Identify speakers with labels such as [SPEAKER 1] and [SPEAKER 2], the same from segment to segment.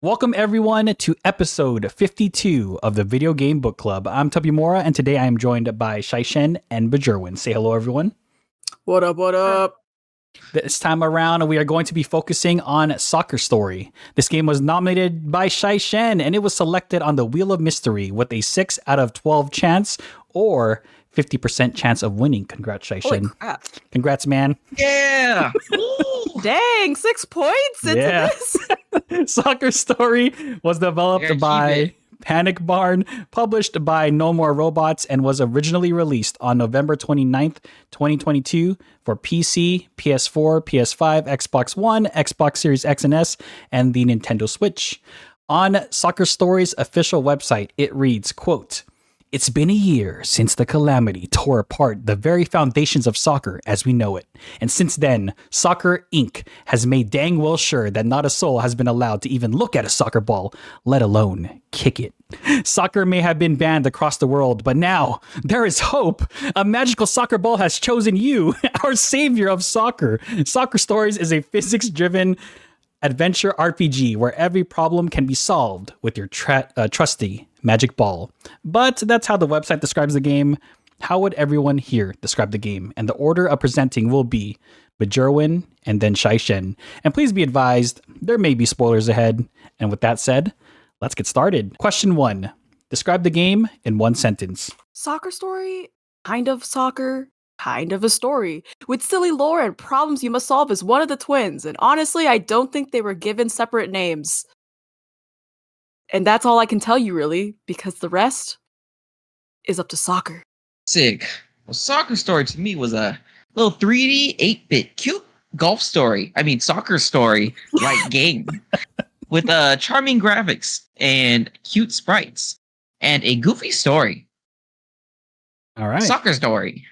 [SPEAKER 1] Welcome everyone to episode 52 of the Video Game Book Club. I'm Tubby and today I am joined by Shaishen and Bajerwin. Say hello, everyone.
[SPEAKER 2] What up, what up?
[SPEAKER 1] This time around, we are going to be focusing on Soccer Story. This game was nominated by Shaishen and it was selected on the Wheel of Mystery with a 6 out of 12 chance or 50% chance of winning. Congrats, Shaishen.
[SPEAKER 2] Holy crap.
[SPEAKER 1] Congrats, man.
[SPEAKER 3] Yeah.
[SPEAKER 2] Dang, 6 points into this.
[SPEAKER 1] Soccer Story was developed by Panic Barn, published by No More Robots, and was originally released on November 29th, 2022 for PC, PS4, PS5, Xbox One, Xbox Series X and S, and the Nintendo Switch. On Soccer Story's official website, it reads, quote, "It's been a year since the calamity tore apart the very foundations of soccer as we know it. And since then, Soccer Inc. has made dang well sure that not a soul has been allowed to even look at a soccer ball, let alone kick it. Soccer may have been banned across the world, but now there is hope. A magical soccer ball has chosen you, our savior of soccer. Soccer Stories is a physics-driven adventure RPG where every problem can be solved with your trusty magic ball." But that's how the website describes the game. How would everyone here describe the game? And the order of presenting will be Bajerwin and then Shaishen. And please be advised, there may be spoilers ahead. And with that said, let's get started. Question 1. Describe the game in one sentence.
[SPEAKER 2] Soccer Story, kind of soccer, kind of a story, with silly lore and problems you must solve as one of the twins. And honestly, I don't think they were given separate names. And that's all I can tell you, really, because the rest is up to soccer.
[SPEAKER 3] Sick. Well, Soccer Story to me was a little 3D, 8-bit, cute soccer story like game with charming graphics and cute sprites and a goofy story.
[SPEAKER 1] All right.
[SPEAKER 3] Soccer Story.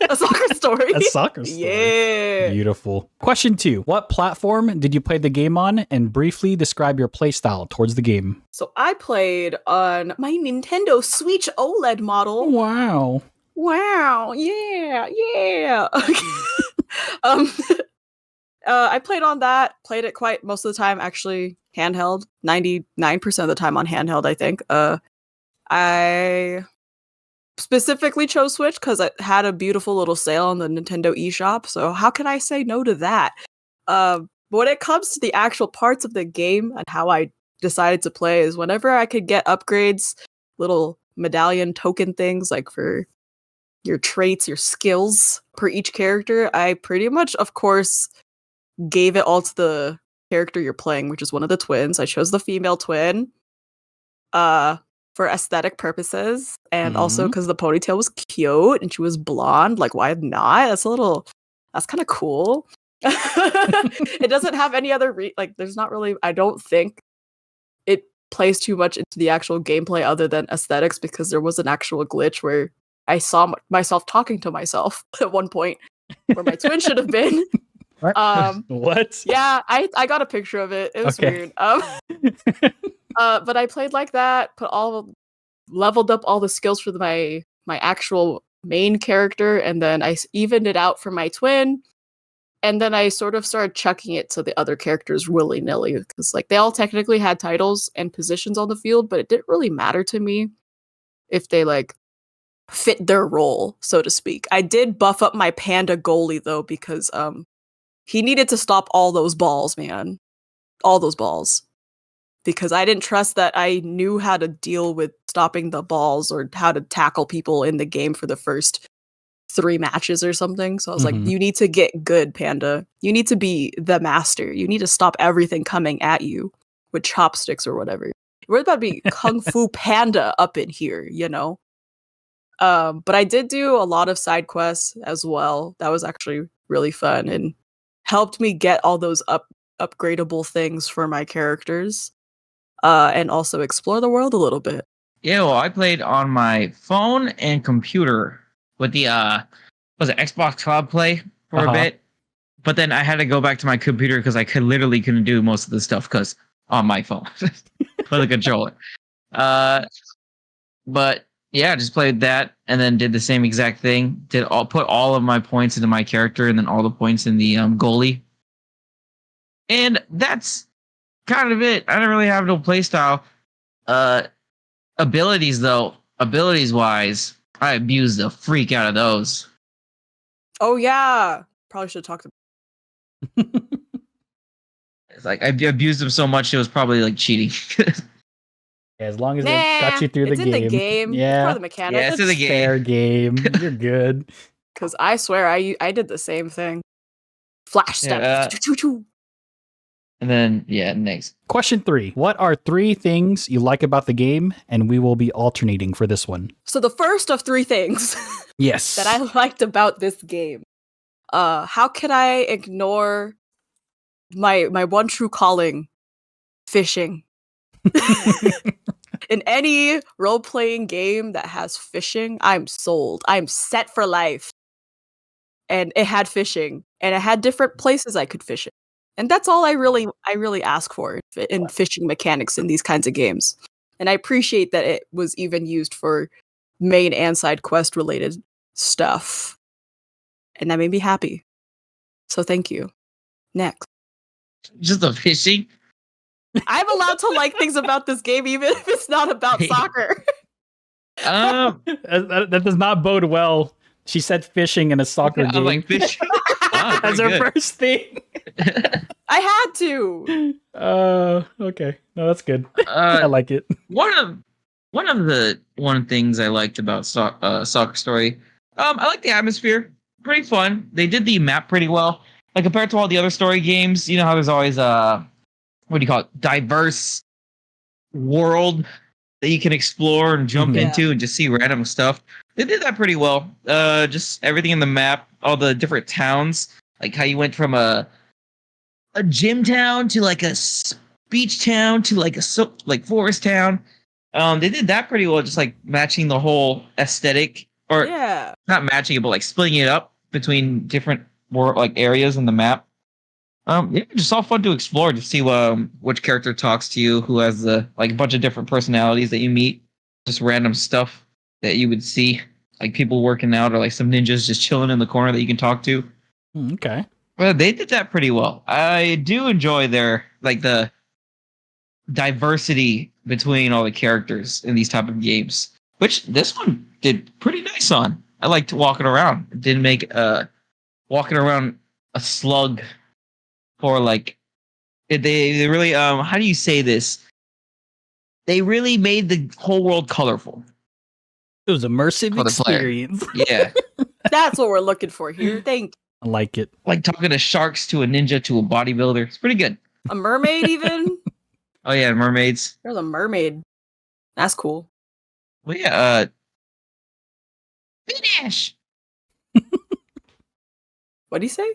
[SPEAKER 2] A soccer story.
[SPEAKER 1] A soccer story.
[SPEAKER 2] Yeah.
[SPEAKER 1] Beautiful. Question 2. What platform did you play the game on, and briefly describe your playstyle towards the game?
[SPEAKER 2] So I played on my Nintendo Switch OLED model.
[SPEAKER 1] Wow.
[SPEAKER 2] Wow. Yeah. Yeah. I played on that. Played it quite most of the time, actually, handheld. 99% of the time on handheld, I think. I specifically chose Switch because it had a beautiful little sale on the Nintendo eShop. So how can I say no to that? When it comes to the actual parts of the game and how I decided to play is whenever I could get upgrades, little medallion token things like for your traits, your skills per each character, I pretty much, of course, gave it all to the character you're playing, which is one of the twins. I chose the female twin. For aesthetic purposes, and also because the ponytail was cute and she was blonde. Like, why not? That's kind of cool. It doesn't have any other there's not really, I don't think it plays too much into the actual gameplay other than aesthetics, because there was an actual glitch where I saw myself talking to myself at one point where my twin should have been.
[SPEAKER 1] What?
[SPEAKER 2] Yeah, I got a picture of it. It was weird. But I played like that, leveled up all the skills for my actual main character, and then I evened it out for my twin, and then I sort of started chucking it to the other characters willy-nilly, because they all technically had titles and positions on the field, but it didn't really matter to me if they fit their role, so to speak. I did buff up my panda goalie though, because he needed to stop all those balls, man. All those balls. Because I didn't trust that I knew how to deal with stopping the balls or how to tackle people in the game for the first 3 matches or something. So I was like, you need to get good, Panda. You need to be the master. You need to stop everything coming at you with chopsticks or whatever. We're about to be Kung Fu Panda up in here, you know? But I did do a lot of side quests as well. That was actually really fun and helped me get all those upgradable things for my characters. And also explore the world a little bit.
[SPEAKER 3] Yeah, well, I played on my phone and computer with the Xbox Cloud Play for a bit, but then I had to go back to my computer because I literally couldn't do most of the stuff because on my phone with a controller. But yeah, I just played that and then did the same exact thing. Put all of my points into my character and then all the points in the goalie, and that's kind of it. I didn't really have no playstyle. Abilities though, abilities wise, I abused the freak out of those.
[SPEAKER 2] Oh yeah, probably should have talked about.
[SPEAKER 3] It's like I abused them so much it was probably like cheating.
[SPEAKER 1] As long as it got you through
[SPEAKER 2] it's
[SPEAKER 1] the
[SPEAKER 2] in
[SPEAKER 1] game.
[SPEAKER 2] the game. It's
[SPEAKER 1] Yeah.
[SPEAKER 2] part of the mechanic.
[SPEAKER 3] Yeah, it's in the game.
[SPEAKER 1] Fair game. You're good.
[SPEAKER 2] Because I swear I did the same thing. Flash step.
[SPEAKER 3] Yeah, and then next.
[SPEAKER 1] Question 3. What are 3 things you like about the game? And we will be alternating for this one.
[SPEAKER 2] So the first of 3 things
[SPEAKER 1] Yes.
[SPEAKER 2] that I liked about this game. How can I ignore my one true calling? Fishing. In any role-playing game that has fishing, I'm sold. I'm set for life. And it had fishing. And it had different places I could fish in. And that's all I really ask for in fishing mechanics in these kinds of games. And I appreciate that it was even used for main and side quest related stuff. And that made me happy. So thank you. Next.
[SPEAKER 3] Just the fishing.
[SPEAKER 2] I'm allowed to like things about this game even if it's not about soccer.
[SPEAKER 1] That does not bode well. She said fishing in a soccer game.
[SPEAKER 3] I'm like fish. Wow,
[SPEAKER 1] as her first thing.
[SPEAKER 2] I had to.
[SPEAKER 1] Okay. No, that's good. I like it.
[SPEAKER 3] One of the things I liked about Soccer Story, I like the atmosphere. Pretty fun. They did the map pretty well. Like compared to all the other story games, you know how there's always what do you call it? Diverse world that you can explore and jump into and just see random stuff. They did that pretty well. Just everything in the map, all the different towns, like how you went from a gym town to like a beach town to like a forest town. They did that pretty well, just like matching the whole aesthetic, or not matching it, but like splitting it up between different areas in the map. Just all fun to explore to see which character talks to you, who has a bunch of different personalities that you meet, just random stuff that you would see, like people working out or like some ninjas just chilling in the corner that you can talk to.
[SPEAKER 1] Okay.
[SPEAKER 3] Well, they did that pretty well. I do enjoy their the diversity between all the characters in these type of games, which this one did pretty nice on. I liked walking around. It didn't make walking around a slug. For they really how do you say this? They really made the whole world colorful.
[SPEAKER 1] It was immersive experience.
[SPEAKER 3] Yeah.
[SPEAKER 2] That's what we're looking for here. Thank you.
[SPEAKER 1] I like it.
[SPEAKER 3] Like talking to sharks, to a ninja, to a bodybuilder. It's pretty good.
[SPEAKER 2] A mermaid even?
[SPEAKER 3] Oh yeah, mermaids.
[SPEAKER 2] There's a mermaid. That's cool.
[SPEAKER 3] Well yeah, finish.
[SPEAKER 2] What'd he say?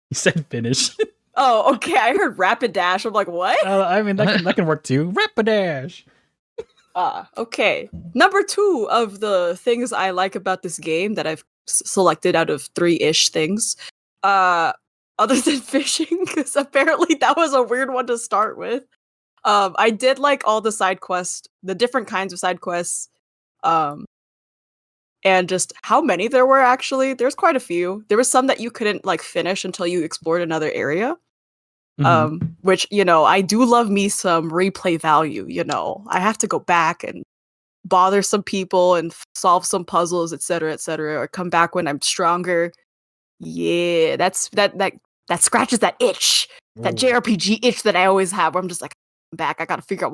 [SPEAKER 1] He said finish.
[SPEAKER 2] Oh, okay. I heard rapid dash. I'm like, what?
[SPEAKER 1] I mean, that can work too. Rapidash.
[SPEAKER 2] Okay. Number 2 of the things I like about this game that I've selected out of 3-ish things, other than fishing, because apparently that was a weird one to start with. I did like all the side quests, the different kinds of side quests, and just how many there were actually. There's quite a few. There was some that you couldn't finish until you explored another area. Which, I do love me some replay value, I have to go back and bother some people and solve some puzzles, etc., or come back when I'm stronger. Yeah, that scratches that itch, that JRPG itch that I always have, where I'm just like, I'm back. I gotta figure out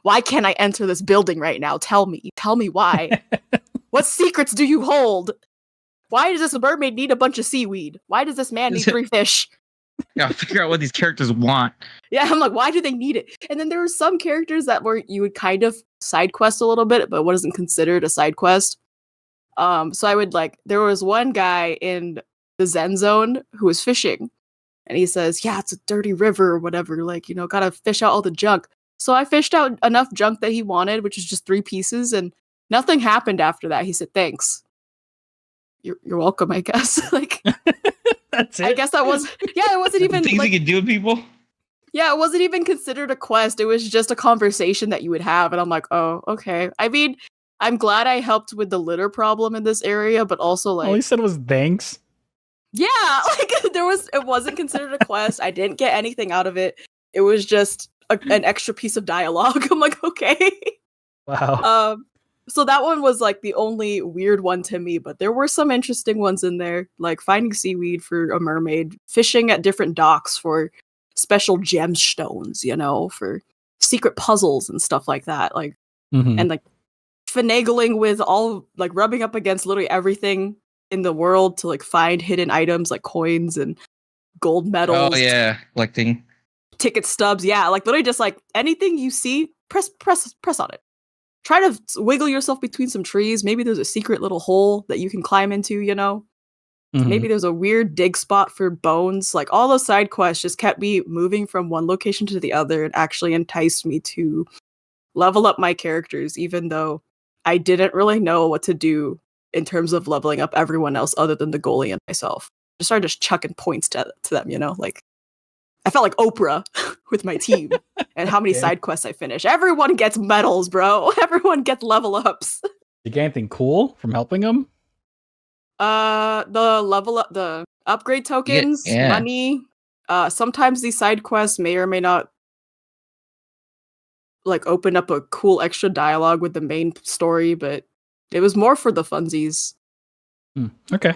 [SPEAKER 2] why can't I enter this building right now? Tell me why. What secrets do you hold? Why does this mermaid need a bunch of seaweed? Why does this man need 3 fish?
[SPEAKER 3] Yeah, figure out what these characters want.
[SPEAKER 2] Yeah, I'm like, why do they need it? And then there were some characters that you would kind of side quest a little bit, but wasn't considered a side quest. So I would there was one guy in the Zen Zone who was fishing, and he says, yeah, it's a dirty river or whatever, gotta fish out all the junk. So I fished out enough junk that he wanted, which is just 3 pieces, and nothing happened after that. He said, thanks. You're welcome, I guess.
[SPEAKER 1] That's it.
[SPEAKER 2] I guess that was, it wasn't even
[SPEAKER 3] things you can do with people.
[SPEAKER 2] Yeah, it wasn't even considered a quest. It was just a conversation that you would have, and I'm like, oh, okay. I mean, I'm glad I helped with the litter problem in this area, but also
[SPEAKER 1] all he said was thanks.
[SPEAKER 2] Yeah, it wasn't considered a quest. I didn't get anything out of it. It was just an extra piece of dialogue. I'm like, okay.
[SPEAKER 1] Wow.
[SPEAKER 2] So that one was like the only weird one to me, but there were some interesting ones in there, like finding seaweed for a mermaid, fishing at different docks for special gemstones, for secret puzzles and stuff like that. Like, and like finagling with all, like rubbing up against literally everything in the world to like find hidden items like coins and gold medals.
[SPEAKER 3] Oh yeah, collecting
[SPEAKER 2] ticket stubs. Yeah, like literally just like anything you see, press on it. Try to wiggle yourself between some trees. Maybe there's a secret little hole that you can climb into, Maybe there's a weird dig spot for bones. Like all those side quests just kept me moving from one location to the other and actually enticed me to level up my characters, even though I didn't really know what to do in terms of leveling up everyone else other than the goalie and myself. I started just chucking points to them, like I felt like Oprah with my team and how many side quests I finish. Everyone gets medals, bro. Everyone gets level ups.
[SPEAKER 1] Did you get anything cool from helping them?
[SPEAKER 2] The level up, the upgrade tokens, money. Sometimes these side quests may or may not like open up a cool extra dialogue with the main story, but it was more for the funsies.
[SPEAKER 1] Okay.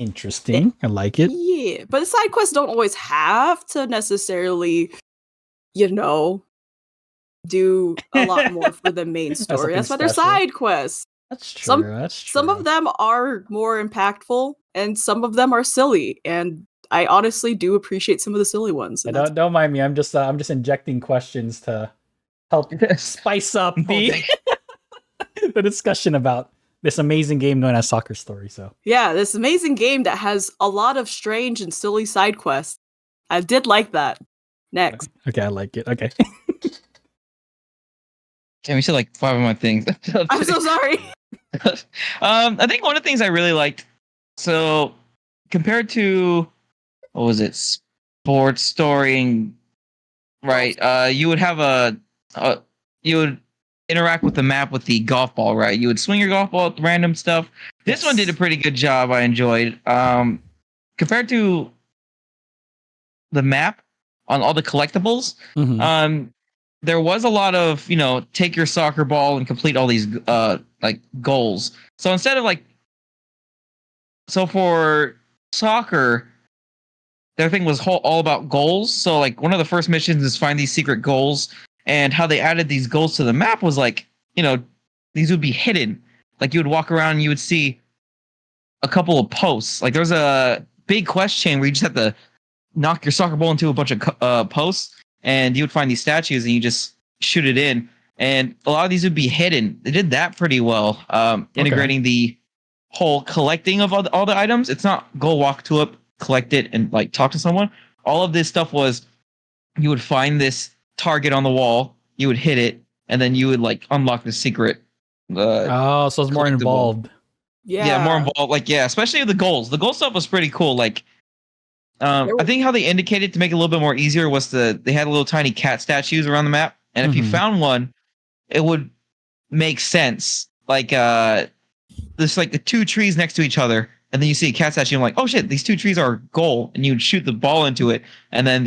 [SPEAKER 1] Interesting. I like it.
[SPEAKER 2] Yeah, but the side quests don't always have to necessarily, do a lot more for the main story. That's why they're side quests.
[SPEAKER 1] That's true.
[SPEAKER 2] Some of them are more impactful, and some of them are silly. And I honestly do appreciate some of the silly ones.
[SPEAKER 1] Don't mind me. I'm just injecting questions to help spice up the the discussion about this amazing game known as Soccer Story. So
[SPEAKER 2] yeah, this amazing game that has a lot of strange and silly side quests. I did like that. Next.
[SPEAKER 1] Okay, I like it. Okay.
[SPEAKER 3] Damn, we said like 5 of my things.
[SPEAKER 2] I'm so sorry.
[SPEAKER 3] I think one of the things I really liked, so compared to what was it, Sports Story, right? You would have you would interact with the map with the golf ball, right? You would swing your golf ball at random stuff. This one did a pretty good job. I enjoyed. Compared to the map on all the collectibles, there was a lot of, take your soccer ball and complete all these like goals. So instead of so for soccer, their thing was all about goals. So like one of the first missions is find these secret goals, and how they added these goals to the map was like, these would be hidden. Like you would walk around and you would see a couple of posts. Like there's a big quest chain where you just have to knock your soccer ball into a bunch of posts, and you would find these statues and you just shoot it in. And a lot of these would be hidden. They did that pretty well, integrating the whole collecting of all the items. It's not go walk to it, collect it, and like talk to someone. All of this stuff was you would find this target on the wall, you would hit it, and then you would like unlock the secret.
[SPEAKER 1] So it's more involved.
[SPEAKER 3] Yeah, more involved. Like, yeah, especially the goals. The goal stuff was pretty cool. Like, I think how they indicated to make it a little bit more easier was they had little tiny cat statues around the map, and if you found one, it would make sense. Like, there's like the 2 trees next to each other, and then you see a cat statue. And I'm like, oh shit, these 2 trees are goal, and you would shoot the ball into it, and then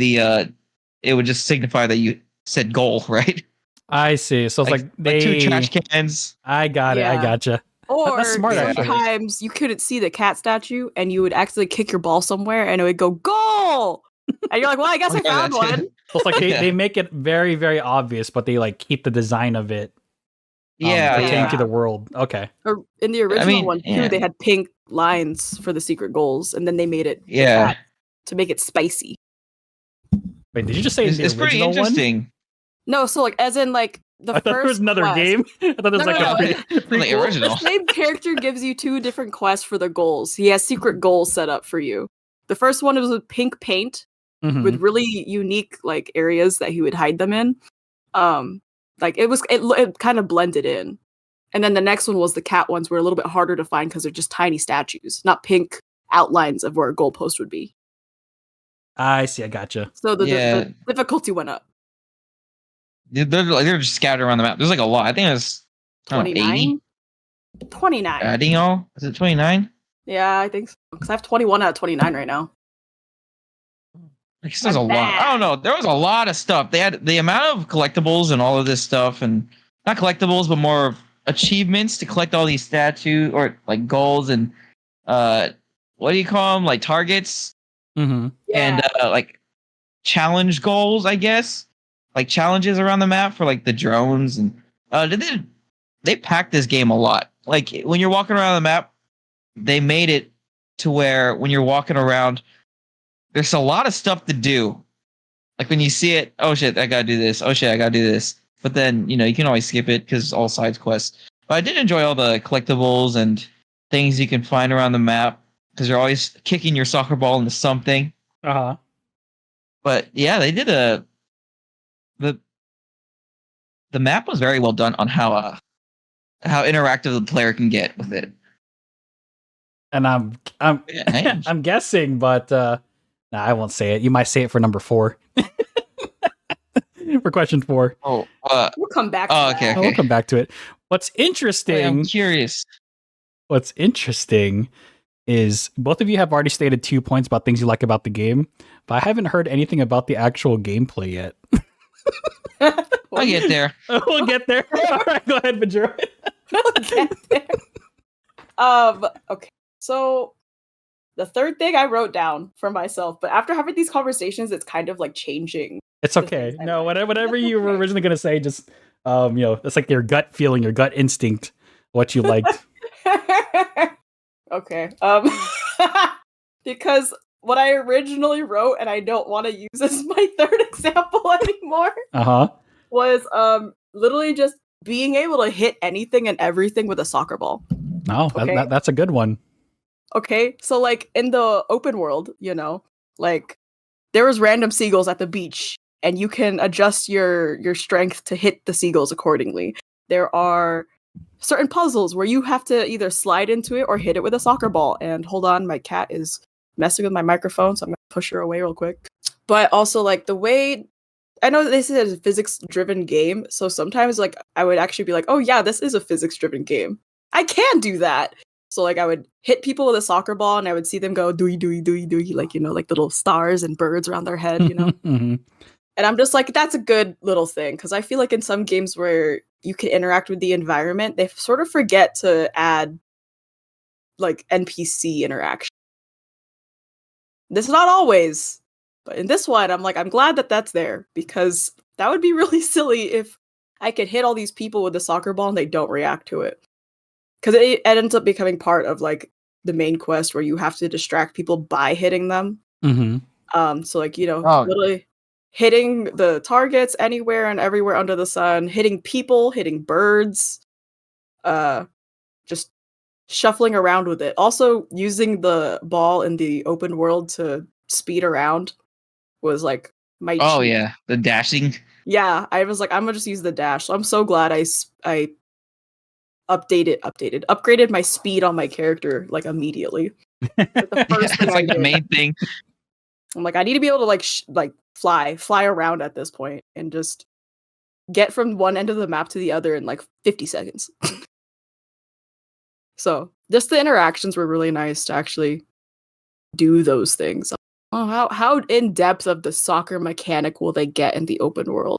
[SPEAKER 3] it would just signify that you said goal, right?
[SPEAKER 1] I see. So it's like
[SPEAKER 3] 2 trash cans.
[SPEAKER 1] I got it. I gotcha.
[SPEAKER 2] Or
[SPEAKER 1] that's smart,
[SPEAKER 2] sometimes you couldn't see the cat statue and you would accidentally kick your ball somewhere and it would go goal. And you're like, well, I guess I found one.
[SPEAKER 1] So it's like they make it very, very obvious, but they like keep the design of it pertaining to the world. Okay.
[SPEAKER 2] Or in the original one too, they had pink lines for the secret goals, and then they made it to make it spicy.
[SPEAKER 1] Wait, did you just say
[SPEAKER 3] it's pretty interesting?
[SPEAKER 2] One? No, so like as in like
[SPEAKER 1] I thought there was another game. I thought there was
[SPEAKER 3] the original.
[SPEAKER 2] The same character gives you 2 different quests for the goals. He has secret goals set up for you. The first one was with pink paint with really unique like areas that he would hide them in. Like it kind of blended in. And then the next one was the cat ones were a little bit harder to find because they're just tiny statues, not pink outlines of where a goalpost would be.
[SPEAKER 1] I see. I gotcha.
[SPEAKER 2] So the difficulty went up.
[SPEAKER 3] They're just scattered around the map. There's like a lot. I think it's
[SPEAKER 2] 29. 29.
[SPEAKER 3] Adding all? Is it 29?
[SPEAKER 2] Yeah, I think so. Because I have 21 out of 29 right now.
[SPEAKER 3] I guess there's a lot. I don't know. There was a lot of stuff. They had the amount of collectibles and all of this stuff, and not collectibles, but more achievements to collect all these statues or like goals and what do you call them? Like targets
[SPEAKER 1] Mm-hmm.
[SPEAKER 3] and like challenge goals, I guess. Like challenges around the map for like the drones and they packed this game a lot. Like when you're walking around the map, they made it to where when you're walking around, there's a lot of stuff to do. Like when you see it, oh shit, I gotta do this. Oh shit, I gotta do this. But then, you can always skip it because it's all side quests. But I did enjoy all the collectibles and things you can find around the map because you're always kicking your soccer ball into something.
[SPEAKER 1] Uh-huh.
[SPEAKER 3] But yeah, they did the map was very well done on how interactive the player can get with it.
[SPEAKER 1] And I'm
[SPEAKER 3] Yeah,
[SPEAKER 1] I'm guessing, but I won't say it. You might say it for number 4. For question 4.
[SPEAKER 3] we'll
[SPEAKER 2] come back to
[SPEAKER 3] Oh,
[SPEAKER 2] that.
[SPEAKER 3] okay.
[SPEAKER 1] We'll come back to it. What's interesting?
[SPEAKER 3] I'm curious.
[SPEAKER 1] What's interesting is both of you have already stated 2 points about things you like about the game, but I haven't heard anything about the actual gameplay yet.
[SPEAKER 3] I'll get there.
[SPEAKER 1] We'll get there. All right, go ahead, Majora.
[SPEAKER 2] We'll get there. Okay. So the third thing I wrote down for myself, but after having these conversations, it's kind of like changing.
[SPEAKER 1] It's okay. No, whatever you were originally gonna say, just it's like your gut feeling, your gut instinct, what you liked.
[SPEAKER 2] Okay. Because what I originally wrote, and I don't want to use as my third example anymore, was literally just being able to hit anything and everything with a soccer ball.
[SPEAKER 1] Oh,
[SPEAKER 2] okay?
[SPEAKER 1] that's a good one.
[SPEAKER 2] Okay, so like in the open world, like there was random seagulls at the beach, and you can adjust your strength to hit the seagulls accordingly. There are certain puzzles where you have to either slide into it or hit it with a soccer ball. And hold on, my cat is messing with my microphone, so I'm gonna push her away real quick. But also like the way I know that this is a physics-driven game, so sometimes like I would actually be like, oh yeah, this is a physics-driven game. I can do that. So like I would hit people with a soccer ball and I would see them go dooey dooey dooey dooey, like like little stars and birds around their head,
[SPEAKER 1] Mm-hmm.
[SPEAKER 2] And I'm just like, that's a good little thing, because I feel like in some games where you can interact with the environment, they sort of forget to add like NPC interaction. This is not always, but in this one, I'm like, I'm glad that that's there, because that would be really silly if I could hit all these people with the soccer ball and they don't react to it. Because it ends up becoming part of like the main quest where you have to distract people by hitting them.
[SPEAKER 1] Mm-hmm.
[SPEAKER 2] So like, literally hitting the targets anywhere and everywhere under the sun, hitting people, hitting birds, just shuffling around with it. Also, using the ball in the open world to speed around was like my cheat.
[SPEAKER 3] Yeah, the dashing.
[SPEAKER 2] Yeah, I was like, I'm gonna just use the dash. So I'm so glad I upgraded my speed on my character like immediately. The first
[SPEAKER 3] it's like the main thing.
[SPEAKER 2] I'm like, I need to be able to fly around at this point and just get from one end of the map to the other in like 50 seconds. So just the interactions were really nice to actually do those things. Oh, how in depth of the soccer mechanic will they get in the open world?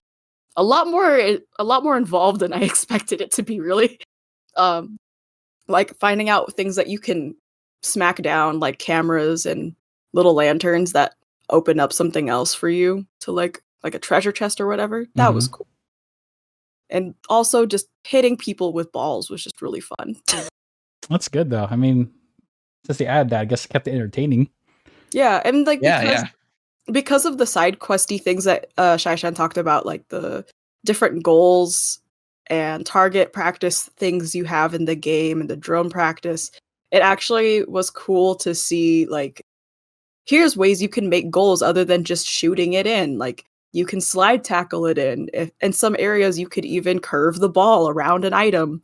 [SPEAKER 2] A lot more involved than I expected it to be, really. Like finding out things that you can smack down, like cameras and little lanterns that open up something else for you to like a treasure chest or whatever. That was cool. And also just hitting people with balls was just really fun.
[SPEAKER 1] That's good though. I mean, since they added that, I guess it kept it entertaining.
[SPEAKER 2] Yeah, and like because of the side questy things that Shaishan talked about, like the different goals and target practice things you have in the game and the drone practice, it actually was cool to see like, here's ways you can make goals other than just shooting it in. Like you can slide tackle it in. In some areas, you could even curve the ball around an item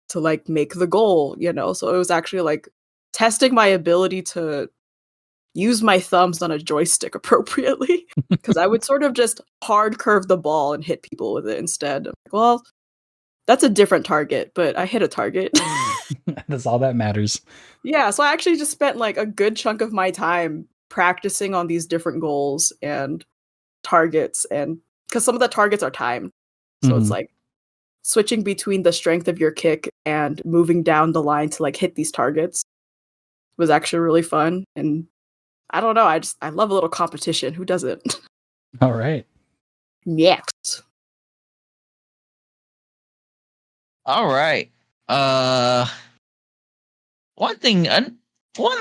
[SPEAKER 2] to like make the goal, So it was actually like testing my ability to use my thumbs on a joystick appropriately, because I would sort of just hard curve the ball and hit people with it instead. I'm like, well, that's a different target, but I hit a target.
[SPEAKER 1] That's all that matters.
[SPEAKER 2] Yeah, so I actually just spent like a good chunk of my time practicing on these different goals and targets, and because some of the targets are timed, so it's like switching between the strength of your kick and moving down the line to like hit these targets was actually really fun. And I don't know, I love a little competition. Who doesn't?
[SPEAKER 1] All right.
[SPEAKER 2] Next.
[SPEAKER 3] All right. One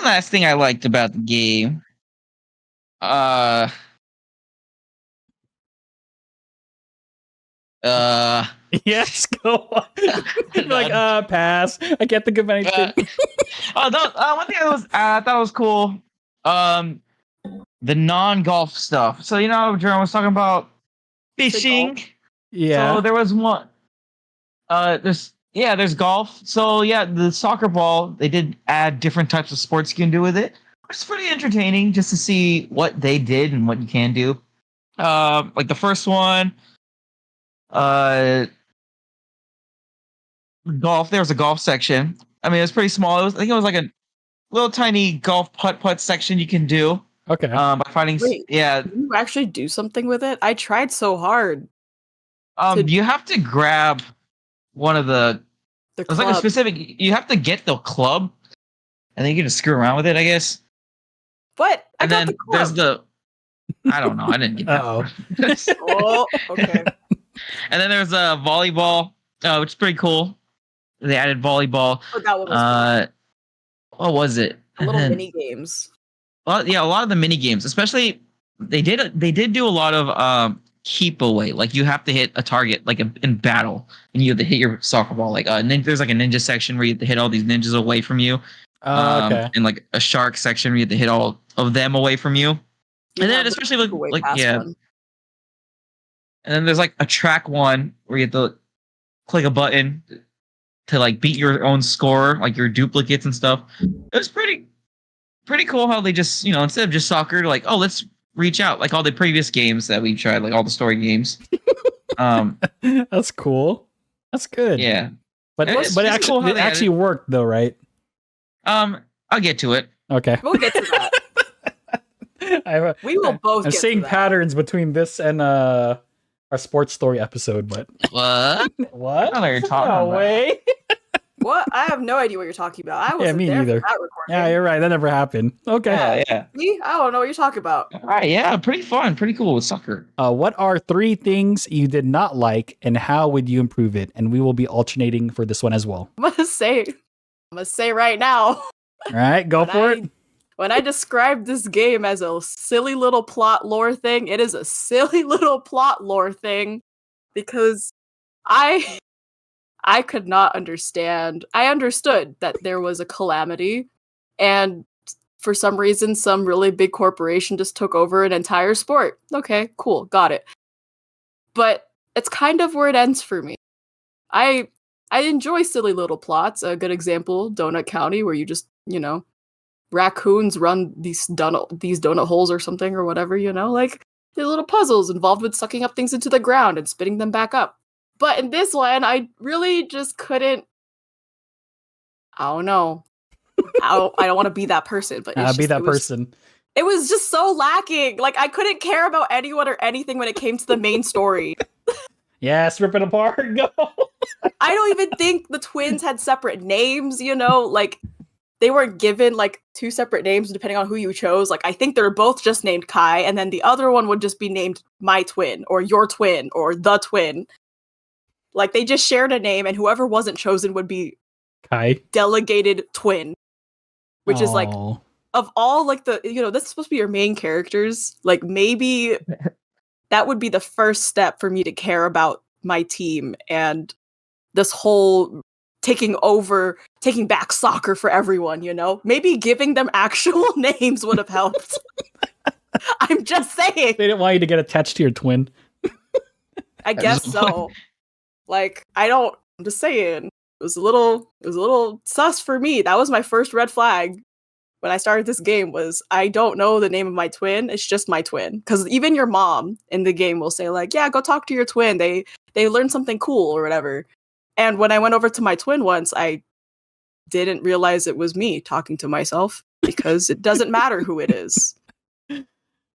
[SPEAKER 3] last thing I liked about the game.
[SPEAKER 1] Yes, go on. You're like, pass. I can't think of anything.
[SPEAKER 3] One thing I thought was cool. The non-golf stuff. So Jerome was talking about fishing.
[SPEAKER 1] Yeah.
[SPEAKER 3] So there was one. There's golf. So the soccer ball, they did add different types of sports you can do with it. It's pretty entertaining just to see what they did and what you can do. Like the first one, golf. There was a golf section. I mean, it was pretty small. I think it was like a little tiny golf putt section you can do.
[SPEAKER 1] Okay.
[SPEAKER 3] By finding.
[SPEAKER 2] Wait, can you actually do something with it? I tried so hard.
[SPEAKER 3] You have to grab one of the. It's like a specific. You have to get the club, and then you can just screw around with it, I guess.
[SPEAKER 2] But
[SPEAKER 3] and then there's the. I don't know. I didn't get that.
[SPEAKER 2] Oh, okay.
[SPEAKER 3] And then there's a volleyball, which is pretty cool. They added volleyball.
[SPEAKER 2] Oh, that one was fun.
[SPEAKER 3] What was it?
[SPEAKER 2] Little mini games.
[SPEAKER 3] Well, yeah, a lot of the mini games, especially they did do a lot of keep away. Like you have to hit a target like in battle, and you have to hit your soccer ball. Like there's like a ninja section where you have to hit all these ninjas away from you.
[SPEAKER 1] Okay.
[SPEAKER 3] And like a shark section where you have to hit all of them away from you. And then especially like yeah.
[SPEAKER 2] One.
[SPEAKER 3] And then there's like a track one where you have to click a button to like beat your own score, like your duplicates and stuff. It was pretty cool how they just, instead of just soccer, like, oh, let's reach out, like all the previous games that we tried, like all the story games.
[SPEAKER 1] That's cool. That's good.
[SPEAKER 3] Yeah.
[SPEAKER 1] But it actually worked though, right?
[SPEAKER 3] I'll get to it.
[SPEAKER 1] Okay.
[SPEAKER 2] We'll get to that. We will both.
[SPEAKER 1] I'm seeing patterns between this and our sports story episode, but
[SPEAKER 3] what?
[SPEAKER 1] What?
[SPEAKER 3] I don't know what you're talking about.
[SPEAKER 2] No way. What? I have no idea what you're talking about. I wasn't
[SPEAKER 1] me
[SPEAKER 2] there
[SPEAKER 1] neither.
[SPEAKER 2] for that recording.
[SPEAKER 1] Yeah, you're right. That never happened. Okay.
[SPEAKER 3] Yeah.
[SPEAKER 2] Me? I don't know what you're talking about.
[SPEAKER 3] All right. Yeah. Pretty fun. Pretty cool with soccer.
[SPEAKER 1] What are 3 things you did not like, and how would you improve it? And we will be alternating for this one as well.
[SPEAKER 2] I'm gonna say right now.
[SPEAKER 1] All right, go for it.
[SPEAKER 2] When I described this game as a silly little plot lore thing, it is a silly little plot lore thing because I could not understand. I understood that there was a calamity, and for some reason, some really big corporation just took over an entire sport. Okay, cool, got it. But it's kind of where it ends for me. I enjoy silly little plots. A good example, Donut County, where you just, raccoons run these donut holes or something or whatever, like these little puzzles involved with sucking up things into the ground and spitting them back up. But in this one, I really just couldn't. I don't know. I don't want to be that person, but
[SPEAKER 1] person.
[SPEAKER 2] It was just so lacking. Like I couldn't care about anyone or anything when it came to the main story.
[SPEAKER 1] Yes, rip it apart. Go.
[SPEAKER 2] I don't even think the twins had separate names. Like they weren't given like 2 separate names depending on who you chose. Like I think they're both just named Kai, and then the other one would just be named my twin or your twin or the twin. Like they just shared a name, and whoever wasn't chosen would be
[SPEAKER 1] Kai,
[SPEAKER 2] delegated twin, which is like of all like the this is supposed to be your main characters. Like maybe that would be the first step for me to care about my team and this whole taking back soccer for everyone. Maybe giving them actual names would have helped. I'm just saying.
[SPEAKER 1] They didn't want you to get attached to your twin.
[SPEAKER 2] I guess so. Like, I'm just saying, it was a little sus for me. That was my first red flag when I started this game was I don't know the name of my twin. It's just my twin. Because even your mom in the game will say like, yeah, go talk to your twin. They learned something cool or whatever. And when I went over to my twin once, I didn't realize it was me talking to myself because it doesn't matter who it is.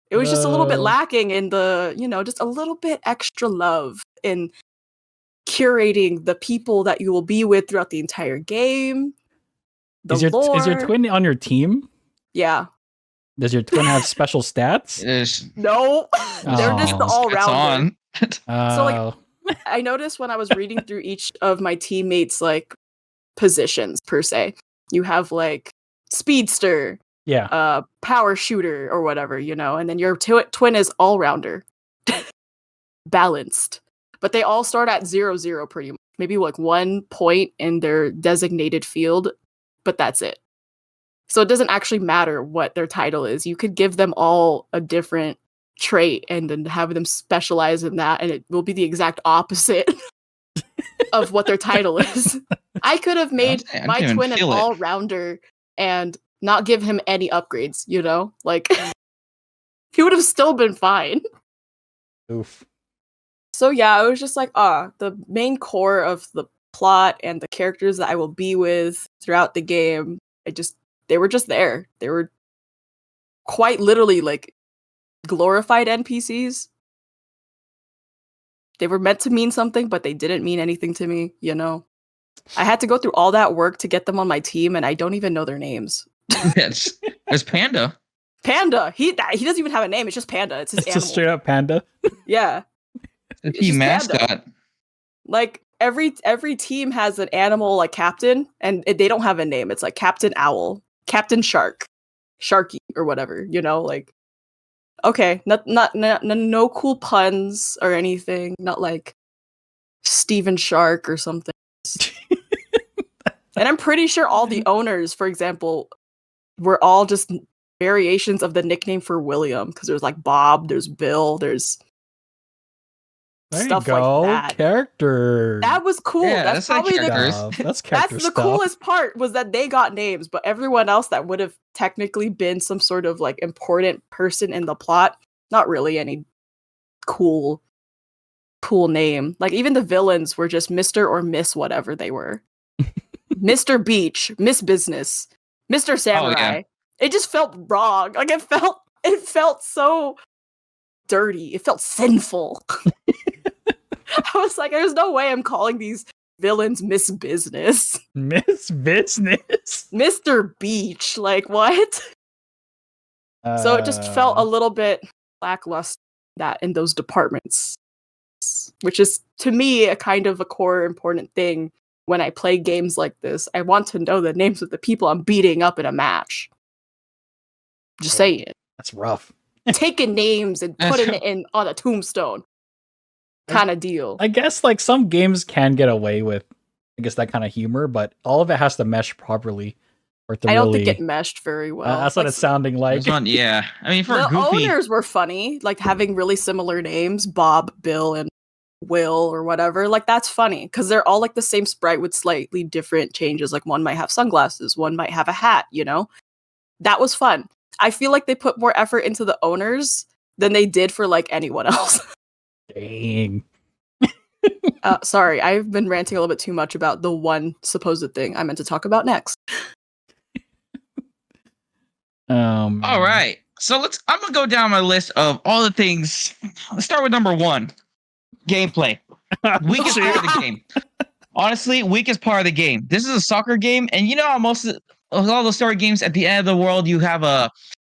[SPEAKER 2] It was just a little bit lacking in the, just a little bit extra love in curating the people that you will be with throughout the entire game.
[SPEAKER 1] Is your twin on your team?
[SPEAKER 2] Yeah.
[SPEAKER 1] Does your twin have special stats?
[SPEAKER 2] No. They're just the all-rounder.
[SPEAKER 1] So
[SPEAKER 2] I noticed when I was reading through each of my teammates' like positions per se, you have like speedster, power shooter or whatever, and then your twin is all-rounder, balanced. But they all start at 0-0 pretty much. Maybe like 1 point in their designated field, but that's it. So it doesn't actually matter what their title is. You could give them all a different trait and then have them specialize in that, and it will be the exact opposite of what their title is. I could have made my twin an all-rounder and not give him any upgrades, Like, he would have still been fine.
[SPEAKER 1] Oof.
[SPEAKER 2] So yeah, it was just like, the main core of the plot and the characters that I will be with throughout the game, they were just there. They were quite literally like glorified NPCs. They were meant to mean something, but they didn't mean anything to me, I had to go through all that work to get them on my team, and I don't even know their names.
[SPEAKER 3] There's Panda.
[SPEAKER 2] Panda. He doesn't even have a name. It's just Panda. It's his animal.
[SPEAKER 1] Just straight up Panda.
[SPEAKER 2] Yeah.
[SPEAKER 3] The team mascot. Panda.
[SPEAKER 2] Like every team has an animal like captain, and they don't have a name. It's like Captain Owl, Captain Shark, Sharky, or whatever. Like, okay, no cool puns or anything. Not like Steven Shark or something. And I'm pretty sure all the owners, for example, were all just variations of the nickname for William, because there's like Bob, there's Bill, there's stuff like that.
[SPEAKER 1] Character.
[SPEAKER 2] That was cool.
[SPEAKER 3] Yeah,
[SPEAKER 2] that's probably
[SPEAKER 1] that's character
[SPEAKER 2] the coolest part, was that they got names, but everyone else that would have technically been some sort of like important person in the plot, not really any cool name. Like even the villains were just Mr. or Miss whatever they were. Mr. Beach, Miss Business, Mr. Samurai. Oh, yeah. It just felt wrong. Like it felt so dirty. It felt sinful. I was like, there's no way I'm calling these villains Miss Business.
[SPEAKER 1] Miss Business?
[SPEAKER 2] Mr. Beach. Like, what? So it just felt a little bit lackluster in those departments. Which is, to me, a kind of a core important thing when I play games like this. I want to know the names of the people I'm beating up in a match. Just saying.
[SPEAKER 1] That's rough.
[SPEAKER 2] Taking names and putting it in on a tombstone. Kind of deal.
[SPEAKER 1] I guess like some games can get away with, I guess, that kind of humor, but all of it has to mesh properly.
[SPEAKER 2] I don't think it meshed very well.
[SPEAKER 1] That's what it's sounding like.
[SPEAKER 3] Yeah. I mean, for
[SPEAKER 2] the
[SPEAKER 3] goofy...
[SPEAKER 2] owners were funny, like having really similar names, Bob, Bill, and Will or whatever. Like that's funny because they're all like the same sprite with slightly different changes. Like one might have sunglasses, one might have a hat, That was fun. I feel like they put more effort into the owners than they did for like anyone else.
[SPEAKER 1] Dang.
[SPEAKER 2] Sorry, I've been ranting a little bit too much about the one supposed thing I meant to talk about next.
[SPEAKER 3] All right. So I'm gonna go down my list of all the things. Let's start with number 1. Gameplay. Weakest part of the game. Honestly, weakest part of the game. This is a soccer game, and how most of all the story games at the end of the world, you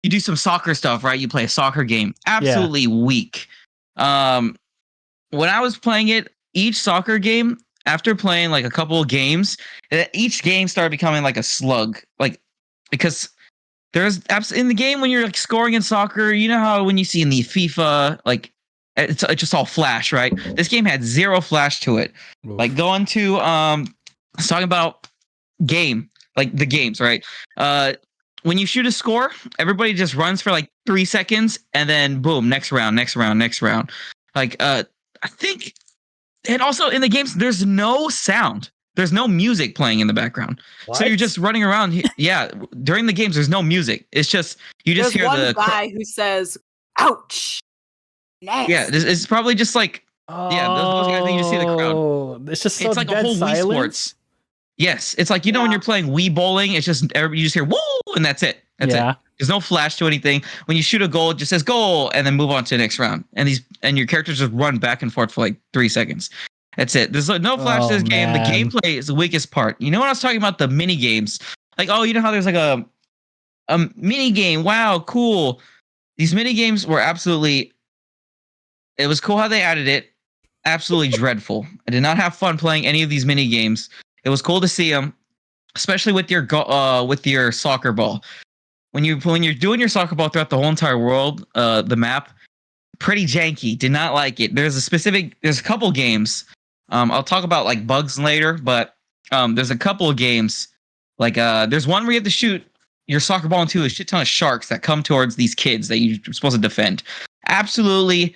[SPEAKER 3] do some soccer stuff, right? You play a soccer game. Absolutely weak. When I was playing it, each soccer game, after playing like a couple of games, each game started becoming like a slug. Like, because there's in the game when you're like scoring in soccer, you know how when you see in the FIFA, like it's just all flash, right? This game had 0 flash to it. Oof. Like going to I was talking about like the games, right? When you shoot a score, everybody just runs for like 3 seconds and then boom, next round. Like I think, and also in the games, there's no sound. There's no music playing in the background. What? So you're just running around. Yeah, during the games, there's no music. It's just, you just hear the
[SPEAKER 2] guy who says, ouch. Nice.
[SPEAKER 3] Yeah, it's probably just like, those guys that you just see the crowd.
[SPEAKER 1] It's just
[SPEAKER 3] it's like a whole
[SPEAKER 1] silence.
[SPEAKER 3] Wii Sports. Yes, it's like, when you're playing Wii bowling, it's just, you just hear, woo, and that's it. That's it. There's no flash to anything. When you shoot a goal, it just says goal, and then move on to the next round. And your characters just run back and forth for like 3 seconds. That's it. There's no flash to this game. The gameplay is the weakest part. You know what I was talking about? The mini games. Like, oh, you know how there's like a mini game. Wow, cool. These mini games were absolutely. It was cool how they added it. Absolutely dreadful. I did not have fun playing any of these mini games. It was cool to see them, especially with your soccer ball. When you're doing your soccer ball throughout the whole entire world, the map, pretty janky. Did not like it. There's a couple games. I'll talk about like bugs later, but there's a couple of games. Like there's one where you have to shoot your soccer ball into a shit ton of sharks that come towards these kids that you're supposed to defend. Absolutely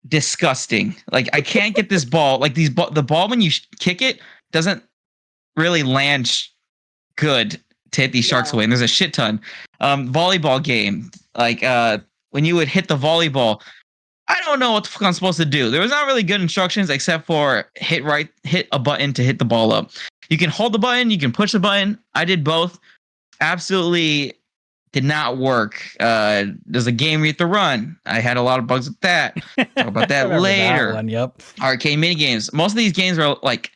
[SPEAKER 3] disgusting. Like I can't get this ball. Like the ball when you kick it doesn't really land good to hit these sharks away. And there's a shit ton. Volleyball game. Like when you would hit the volleyball, I don't know what the fuck I'm supposed to do. There was not really good instructions except for hit a button to hit the ball up. You can hold the button, you can push the button. I did both. Absolutely did not work. There's a game where you have to run. I had a lot of bugs with that. Talk about that later.
[SPEAKER 1] That one, yep.
[SPEAKER 3] Arcade mini games. Most of these games are like,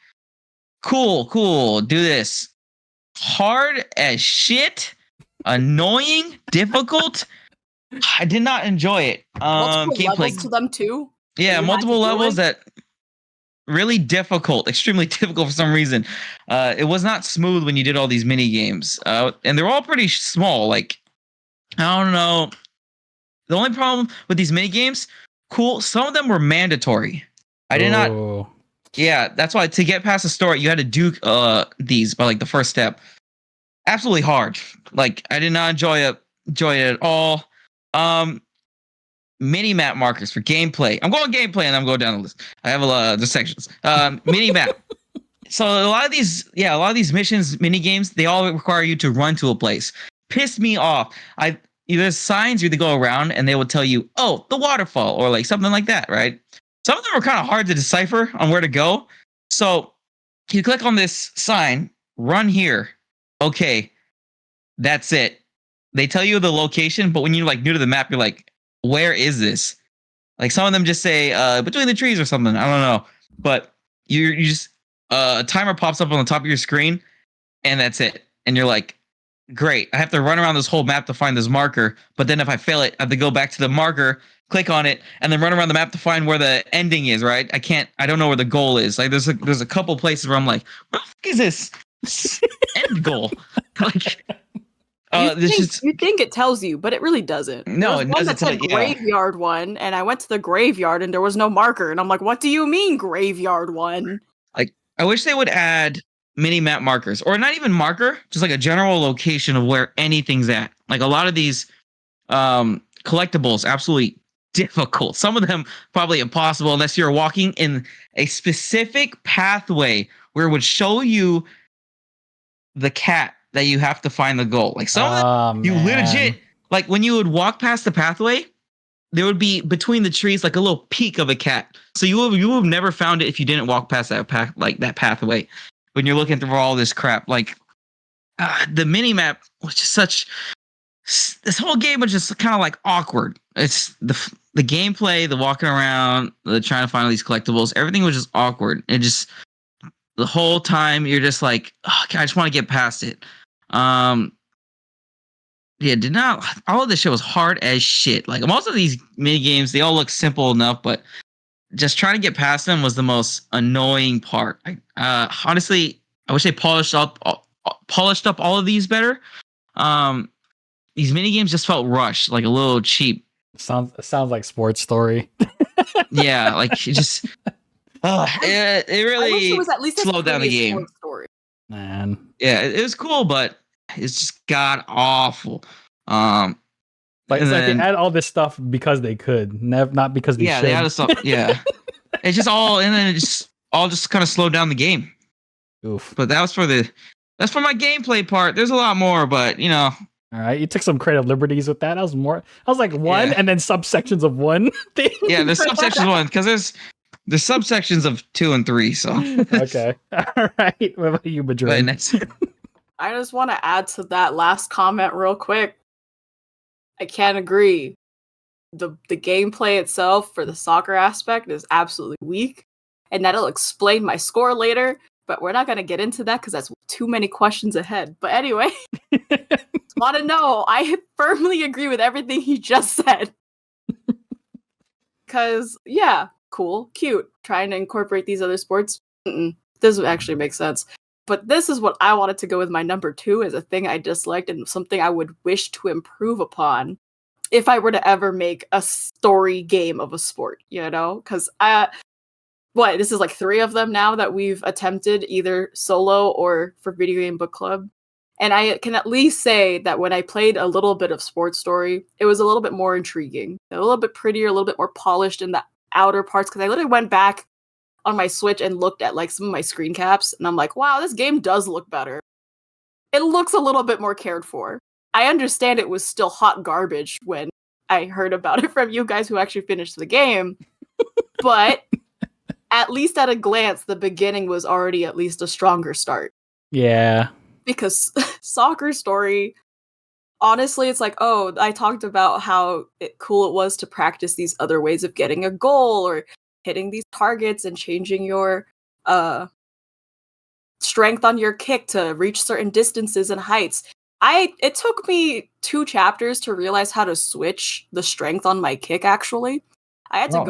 [SPEAKER 3] cool, do this. Hard as shit. Annoying. Difficult. I did not enjoy it.
[SPEAKER 2] Multiple levels to them too.
[SPEAKER 3] Yeah, multiple levels that really difficult, extremely difficult for some reason. It was not smooth when you did all these mini games, and they're all pretty small. Like I don't know. The only problem with these mini games, cool. Some of them were mandatory. I did not. Yeah, that's why to get past the story, you had to do these by like the first step. Absolutely hard. Like I did not enjoy it at all. Mini map markers for gameplay. I'm going gameplay and I'm going down the list. I have a lot of the sections. Mini map. So a lot of these missions, mini games, they all require you to run to a place. Pissed me off. There's signs you to go around and they will tell you, oh, the waterfall or like something like that, right? Some of them are kind of hard to decipher on where to go. So you click on this sign, run here. Okay, that's it. They tell you the location, but when you're like new to the map, you're like, where is this? Like some of them just say between the trees or something. I don't know. But you just a timer pops up on the top of your screen and that's it. And you're like, great. I have to run around this whole map to find this marker. But then if I fail it, I have to go back to the marker, click on it, and then run around the map to find where the ending is, right? I don't know where the goal is. Like there's a couple places where I'm like, what the fuck is this end goal? Like
[SPEAKER 2] you think it tells you, but it really doesn't.
[SPEAKER 3] No, it doesn't tell you.
[SPEAKER 2] Graveyard one, and I went to the graveyard and there was no marker, and I'm like, what do you mean graveyard one?
[SPEAKER 3] Like, I wish they would add mini map markers, or not even marker, just like a general location of where anything's at. Like a lot of these collectibles, absolutely difficult. Some of them probably impossible unless you're walking in a specific pathway where it would show you the cat that you have to find the goal. Like some of them, you legit, like when you would walk past the pathway, there would be between the trees like a little peak of a cat. So you would have never found it if you didn't walk past that that pathway. When you're looking through all this crap, like the mini map was just such. This whole game was just kind of like awkward. It's the gameplay, the walking around, the trying to find all these collectibles. Everything was just awkward. It just the whole time you're just like, oh, I just want to get past it. Did not. All of this shit was hard as shit. Like most of these mini games, they all look simple enough, but just trying to get past them was the most annoying part. Honestly, I wish they polished up all of these better. These mini games just felt rushed, like a little cheap.
[SPEAKER 1] Sounds like Sports Story.
[SPEAKER 3] Yeah, like it just. It really
[SPEAKER 2] was at least
[SPEAKER 3] slowed down the game.
[SPEAKER 2] Story.
[SPEAKER 1] Man.
[SPEAKER 3] Yeah, it was cool, but it's just god awful.
[SPEAKER 1] Like they add all this stuff because they could, not because they should.
[SPEAKER 3] They added stuff. Yeah, it's just all, and then it just kind of slowed down the game.
[SPEAKER 1] Oof.
[SPEAKER 3] But that's for my gameplay part. There's a lot more, but you know.
[SPEAKER 1] All right, you took some creative liberties with that. I was like one, and then subsections of one thing.
[SPEAKER 3] Yeah, there's subsections of one because there's subsections of 2 and 3. So
[SPEAKER 1] okay, all right. What about you, Madrid?
[SPEAKER 2] I just want to add to that last comment real quick. I can't agree. The gameplay itself for the soccer aspect is absolutely weak, and that'll explain my score later, but we're not going to get into that because that's too many questions ahead. But anyway, want to know, I firmly agree with everything he just said. Because, yeah, cool, cute, trying to incorporate these other sports. Doesn't actually make sense. But this is what I wanted to go with my number 2 as a thing I disliked and something I would wish to improve upon if I were to ever make a story game of a sport, you know? Because this is like 3 of them now that we've attempted either solo or for Video Game Book Club. And I can at least say that when I played a little bit of Sports Story, it was a little bit more intriguing, a little bit prettier, a little bit more polished in the outer parts. Because I literally went back on my Switch and looked at like some of my screen caps, and I'm like, wow, this game does look better. It looks a little bit more cared for. I understand it was still hot garbage when I heard about it from you guys who actually finished the game, but at least at a glance, the beginning was already at least a stronger start.
[SPEAKER 1] Yeah.
[SPEAKER 2] Because Soccer Story, honestly, it's like, oh, I talked about how cool it was to practice these other ways of getting a goal or hitting these targets and changing your strength on your kick to reach certain distances and heights. It took me 2 chapters to realize how to switch the strength on my kick, actually. I had to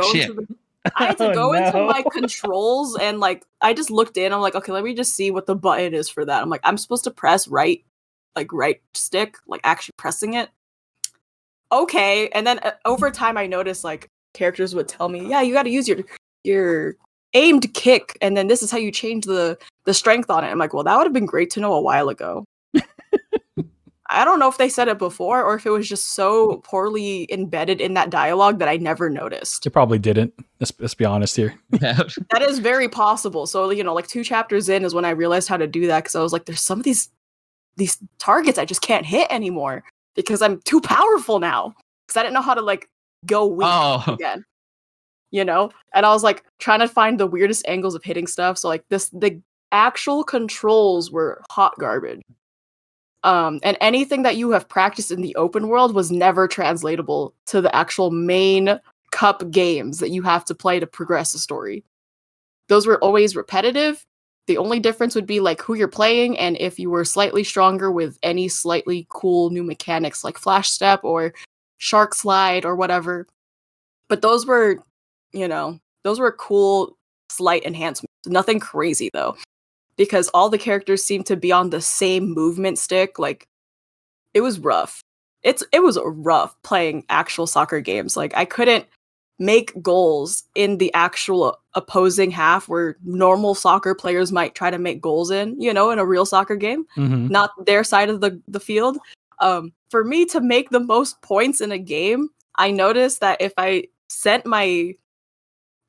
[SPEAKER 2] go into my controls and like I just looked in. I'm like, okay, let me just see what the button is for that. I'm like, I'm supposed to press right stick, like actually pressing it. Okay, and then over time, I noticed like characters would tell me, yeah, you got to use your aimed kick, and then this is how you change the strength on it. I'm like, well, that would have been great to know a while ago. I don't know if they said it before or if it was just so poorly embedded in that dialogue that I never noticed.
[SPEAKER 1] They probably didn't. Let's be honest here.
[SPEAKER 2] That is very possible. So, you know, like 2 chapters in is when I realized how to do that, because I was like, there's some of these targets I just can't hit anymore because I'm too powerful now. Because I didn't know how to like go weak again. You know? And I was like trying to find the weirdest angles of hitting stuff. So like the actual controls were hot garbage. And anything that you have practiced in the open world was never translatable to the actual main cup games that you have to play to progress the story. Those were always repetitive. The only difference would be like who you're playing and if you were slightly stronger with any slightly cool new mechanics like Flash Step or Shark Slide or whatever. But those were, you know, cool slight enhancements. Nothing crazy though. Because all the characters seemed to be on the same movement stick. Like, it was rough. It was rough playing actual soccer games. Like, I couldn't make goals in the actual opposing half where normal soccer players might try to make goals in, you know, in a real soccer game.
[SPEAKER 1] Mm-hmm.
[SPEAKER 2] Not their side of the field. For me to make the most points in a game, I noticed that if I sent the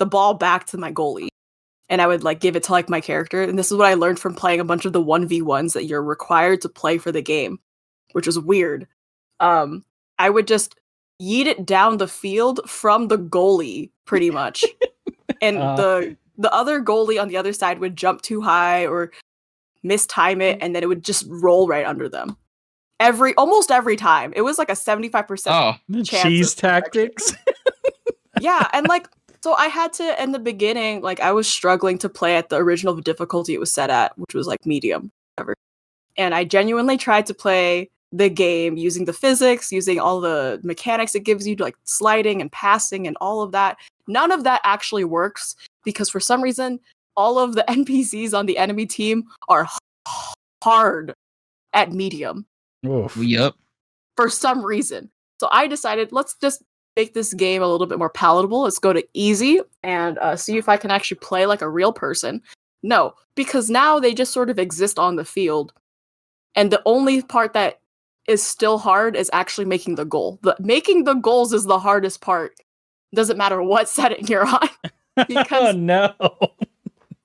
[SPEAKER 2] ball back to my goalie, and I would like give it to like my character. And this is what I learned from playing a bunch of the 1v1s that you're required to play for the game, which was weird. I would just yeet it down the field from the goalie pretty much. And the other goalie on the other side would jump too high or mistime it, and then it would just roll right under them. Almost every time. It was like a 75% chance.
[SPEAKER 1] Cheese tactics.
[SPEAKER 2] Yeah, and like so I had to, in the beginning, like I was struggling to play at the original difficulty it was set at, which was like medium, whatever. And I genuinely tried to play the game using the physics, using all the mechanics it gives you, like sliding and passing and all of that. None of that actually works because for some reason, all of the NPCs on the enemy team are hard at medium.
[SPEAKER 1] Oof.
[SPEAKER 3] Yep.
[SPEAKER 2] For some reason. So I decided, let's just make this game a little bit more palatable. Let's go to easy and see if I can actually play like a real person. No, because now they just sort of exist on the field. And the only part that is still hard is actually making the goal. Making the goals is the hardest part. Doesn't matter what setting you're on. Because,
[SPEAKER 1] oh no.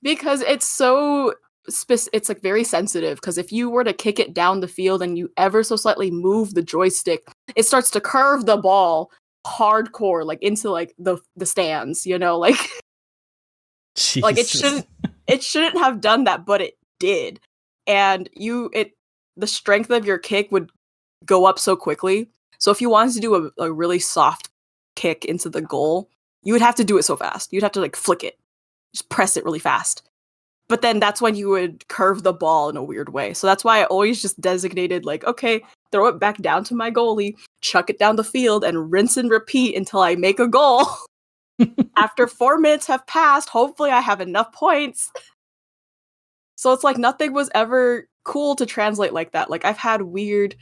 [SPEAKER 2] Because it's so it's like very sensitive, because if you were to kick it down the field and you ever so slightly move the joystick, it starts to curve the ball hardcore, like into like the stands, you know, like
[SPEAKER 1] Jesus.
[SPEAKER 2] like it shouldn't have done that, but it did. And the strength of your kick would go up so quickly So if you wanted to do a really soft kick into the goal, you would have to do it so fast. You'd have to like flick it, just press it really fast. But then that's when you would curve the ball in a weird way. So that's why I always just designated like, okay, throw it back down to my goalie, chuck it down the field, and rinse and repeat until I make a goal. After 4 minutes have passed, hopefully I have enough points. So it's like nothing was ever cool to translate like that. Like I've had weird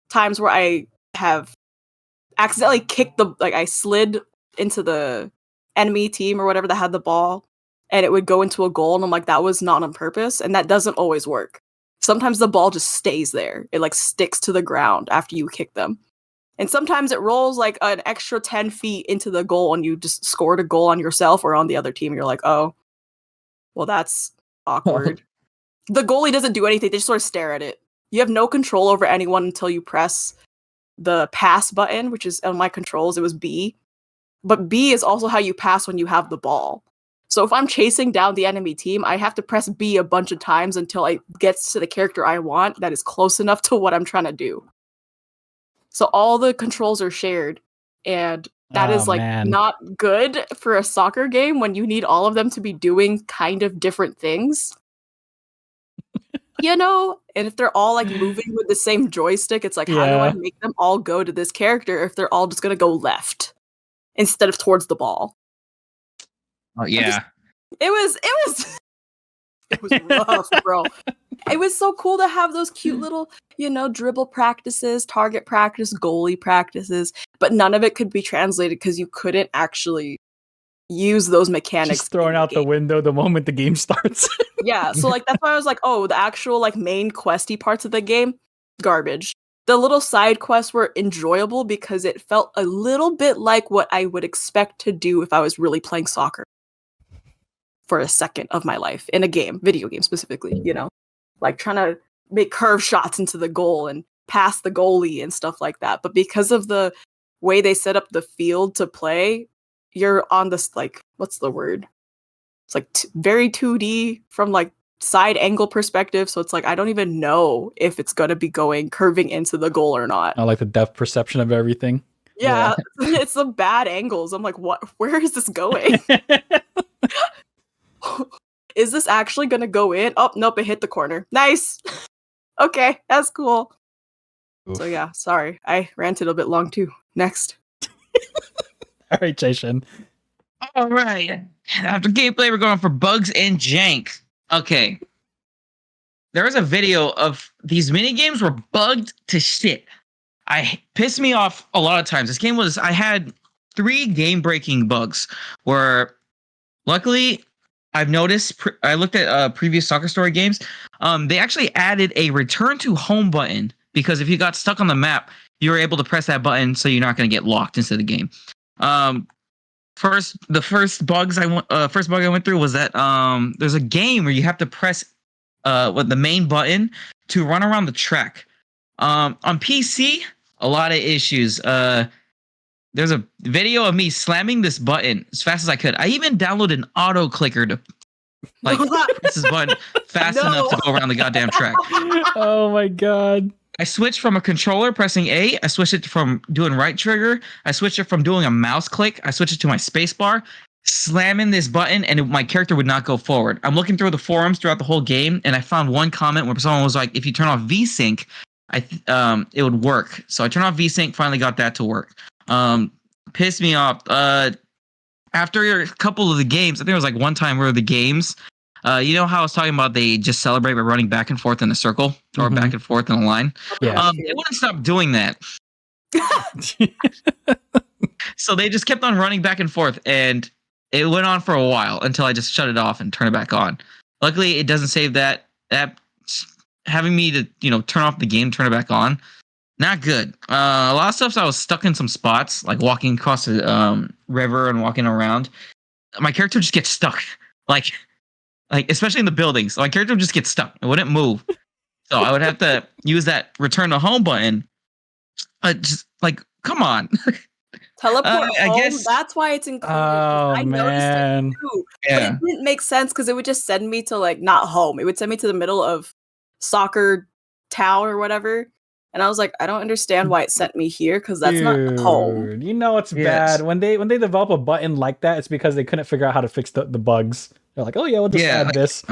[SPEAKER 2] times where I have accidentally kicked I slid into the enemy team or whatever that had the ball, and it would go into a goal, and I'm like, that was not on purpose, and that doesn't always work. Sometimes the ball just stays there. It like sticks to the ground after you kick them. And sometimes it rolls like an extra 10 feet into the goal, and you just scored a goal on yourself or on the other team. You're like, oh, well, that's awkward. The goalie doesn't do anything. They just sort of stare at it. You have no control over anyone until you press the pass button, which is on my controls. It was B. But B is also how you pass when you have the ball. So if I'm chasing down the enemy team, I have to press B a bunch of times until it gets to the character I want that is close enough to what I'm trying to do. So all the controls are shared, and that is like not good for a soccer game when you need all of them to be doing kind of different things. You know, and if they're all like moving with the same joystick, it's like, how do I make them all go to this character if they're all just gonna go left instead of towards the ball?
[SPEAKER 3] Oh yeah,
[SPEAKER 2] it was rough, bro. It was so cool to have those cute little, dribble practices, target practice, goalie practices, but none of it could be translated because you couldn't actually use those mechanics.
[SPEAKER 1] Just thrown out the window the moment the game starts.
[SPEAKER 2] Yeah, so like that's why I was like, oh, the actual like main questy parts of the game, garbage. The little side quests were enjoyable because it felt a little bit like what I would expect to do if I was really playing soccer for a second of my life in a game, video game specifically, like trying to make curve shots into the goal and pass the goalie and stuff like that. But because of the way they set up the field to play, you're on this like, what's the word? It's like very 2D from like side angle perspective. So it's like, I don't even know if it's going to be curving into the goal or not.
[SPEAKER 1] I like the depth perception of everything.
[SPEAKER 2] Yeah. It's some bad angles. I'm like, what? Where is this going? Is this actually going to go in? Oh, nope, it hit the corner. Nice. Okay, that's cool. Oof. So yeah, sorry. I ranted a bit long too. Next.
[SPEAKER 1] All right, Jason.
[SPEAKER 3] All right. After gameplay, we're going for bugs and jank. Okay. There was a video of these mini games were bugged to shit. Pissed me off a lot of times. I had 3 game-breaking bugs where, luckily, I've noticed, I looked at previous Soccer Story games, they actually added a return to home button, because if you got stuck on the map, you were able to press that button so you're not going to get locked into the game. The first bug I went through was that there's a game where you have to press the main button to run around the track. On PC, a lot of issues. There's a video of me slamming this button as fast as I could. I even downloaded an auto clicker to press this button fast enough to go around the goddamn track.
[SPEAKER 1] Oh my god.
[SPEAKER 3] I switched from a controller pressing A. I switched it from doing right trigger. I switched it from doing a mouse click. I switched it to my space bar, slamming this button, and my character would not go forward. I'm looking through the forums throughout the whole game, and I found one comment where someone was like, if you turn off VSync, it would work. So I turned off VSync, finally got that to work. Pissed me off. After a couple of the games, I think it was like one time where the games, you know how I was talking about they just celebrate by running back and forth in a circle or back and forth in a line?
[SPEAKER 1] Yeah.
[SPEAKER 3] They wouldn't stop doing that. So they just kept on running back and forth, and it went on for a while until I just shut it off and turn it back on. Luckily, it doesn't save that. Having me to, turn off the game, turn it back on. Not good. A lot of stuff, so I was stuck in some spots, like walking across the river and walking around. My character just gets stuck. Like especially in the buildings. My character would just get stuck. It wouldn't move. So I would have to use that return to home button. Just like, come on.
[SPEAKER 2] Teleport home, I guess that's why it's included. I noticed it too. Yeah. But it didn't make sense because it would just send me to like not home. It would send me to the middle of soccer town or whatever. And I was like, I don't understand why it sent me here because that's not home.
[SPEAKER 1] You know it's bad when they develop a button like that. It's because they couldn't figure out how to fix the bugs. They're like, oh yeah, we'll just add this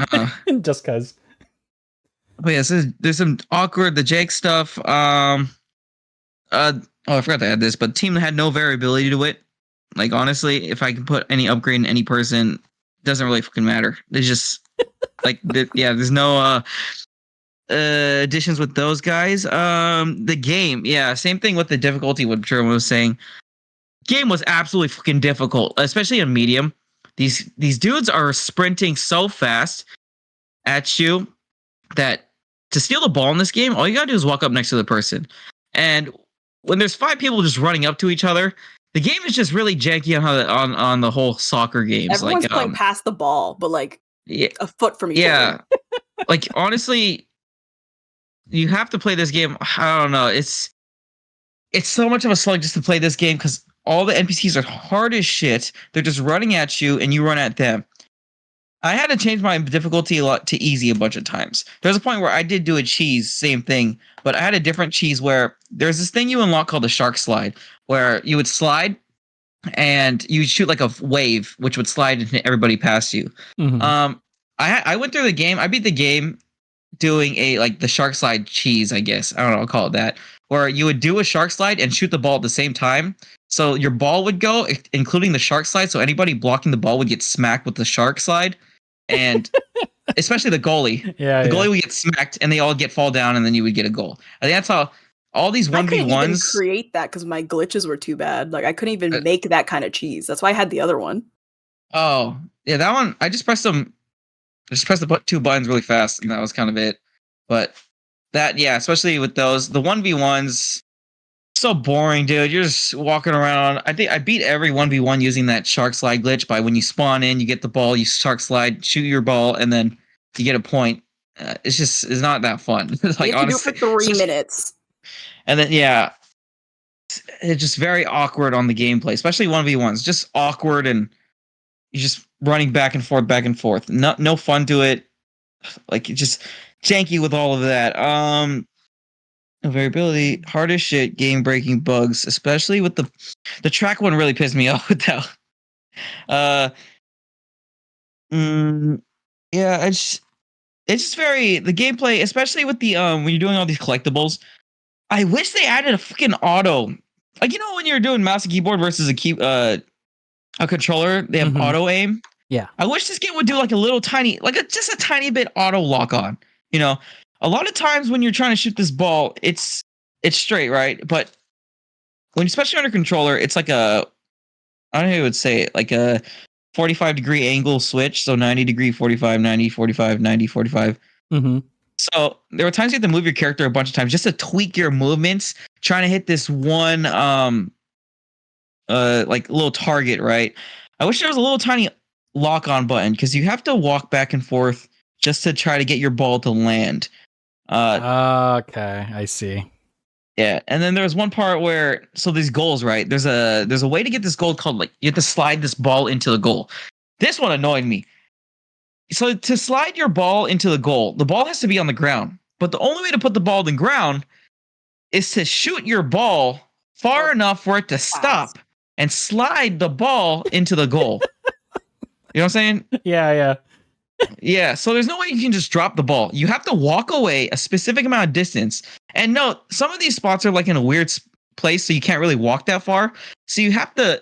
[SPEAKER 1] just because.
[SPEAKER 3] But yeah, so there's some awkward the Jake stuff. I forgot to add this, but team had no variability to it. Like honestly, if I can put any upgrade in any person, doesn't really fucking matter. There's just like there's no additions with those guys. The game, same thing with the difficulty. What Jerome was saying, game was absolutely fucking difficult, especially in medium. These dudes are sprinting so fast at you that to steal the ball in this game, all you gotta do is walk up next to the person. And when there's 5 people just running up to each other, the game is just really janky on the whole soccer games.
[SPEAKER 2] Everyone's playing past the ball, but like a foot from each other.
[SPEAKER 3] Like honestly, you have to play this game. I don't know. It's so much of a slug just to play this game because all the NPCs are hard as shit. They're just running at you and you run at them. I had to change my difficulty a lot to easy a bunch of times. There's a point where I did do a cheese, same thing, but I had a different cheese where there's this thing you unlock called the shark slide, where you would slide and you would shoot like a wave, which would slide into everybody past you.
[SPEAKER 1] Mm-hmm.
[SPEAKER 3] I went through the game. I beat the game doing the shark slide cheese, I guess. I don't know, I'll call it that. Where you would do a shark slide and shoot the ball at the same time. So your ball would go, including the shark slide. So anybody blocking the ball would get smacked with the shark slide. And especially the goalie. The goalie would get smacked and they all fall down and then you would get a goal. I think that's how all these 1v1s. I couldn't even
[SPEAKER 2] create that because my glitches were too bad. Like I couldn't even make that kind of cheese. That's why I had the other one.
[SPEAKER 3] Oh, yeah, that one, I just pressed the 2 buttons really fast and that was kind of it. But that, especially with those, the 1v1s, so boring, dude. You're just walking around. I think I beat every 1v1 using that shark slide glitch by when you spawn in, you get the ball, you shark slide, shoot your ball, and then you get a point. It's not that fun.
[SPEAKER 2] Like, you honestly, do it for 3 minutes.
[SPEAKER 3] And then, it's just very awkward on the gameplay, especially 1v1s. Just awkward and you're just running back and forth. No fun to it. Like, it's just janky with all of that. Variability, hard as shit, game breaking bugs, especially with the track one really pissed me off with that. It's just very the gameplay, especially with the when you're doing all these collectibles. I wish they added a freaking auto, like when you're doing mouse and keyboard versus a controller, they have auto aim.
[SPEAKER 1] Yeah,
[SPEAKER 3] I wish this game would do like a little tiny, just a tiny bit auto lock on. A lot of times when you're trying to shoot this ball, it's straight, right? But when especially on a controller, it's like I don't know how you would say it, like a 45-degree angle switch. So 90-degree, 45, 90, 45, 90, 45.
[SPEAKER 1] Mm-hmm.
[SPEAKER 3] So there were times you have to move your character a bunch of times just to tweak your movements, trying to hit this one little target, right? I wish there was a little tiny lock-on button because you have to walk back and forth just to try to get your ball to land.
[SPEAKER 1] Okay, I see.
[SPEAKER 3] Yeah, and then there's one part where these goals, right? There's a way to get this goal called you have to slide this ball into the goal. This one annoyed me. So to slide your ball into the ball has to be on the ground. But the only way to put the ball on the ground is to shoot your ball far enough for it to stop and slide the ball into the goal. You know what I'm saying?
[SPEAKER 1] Yeah.
[SPEAKER 3] Yeah, so there's no way you can just drop the ball. You have to walk away a specific amount of distance. And no, some of these spots are in a weird place, so you can't really walk that far. So you have to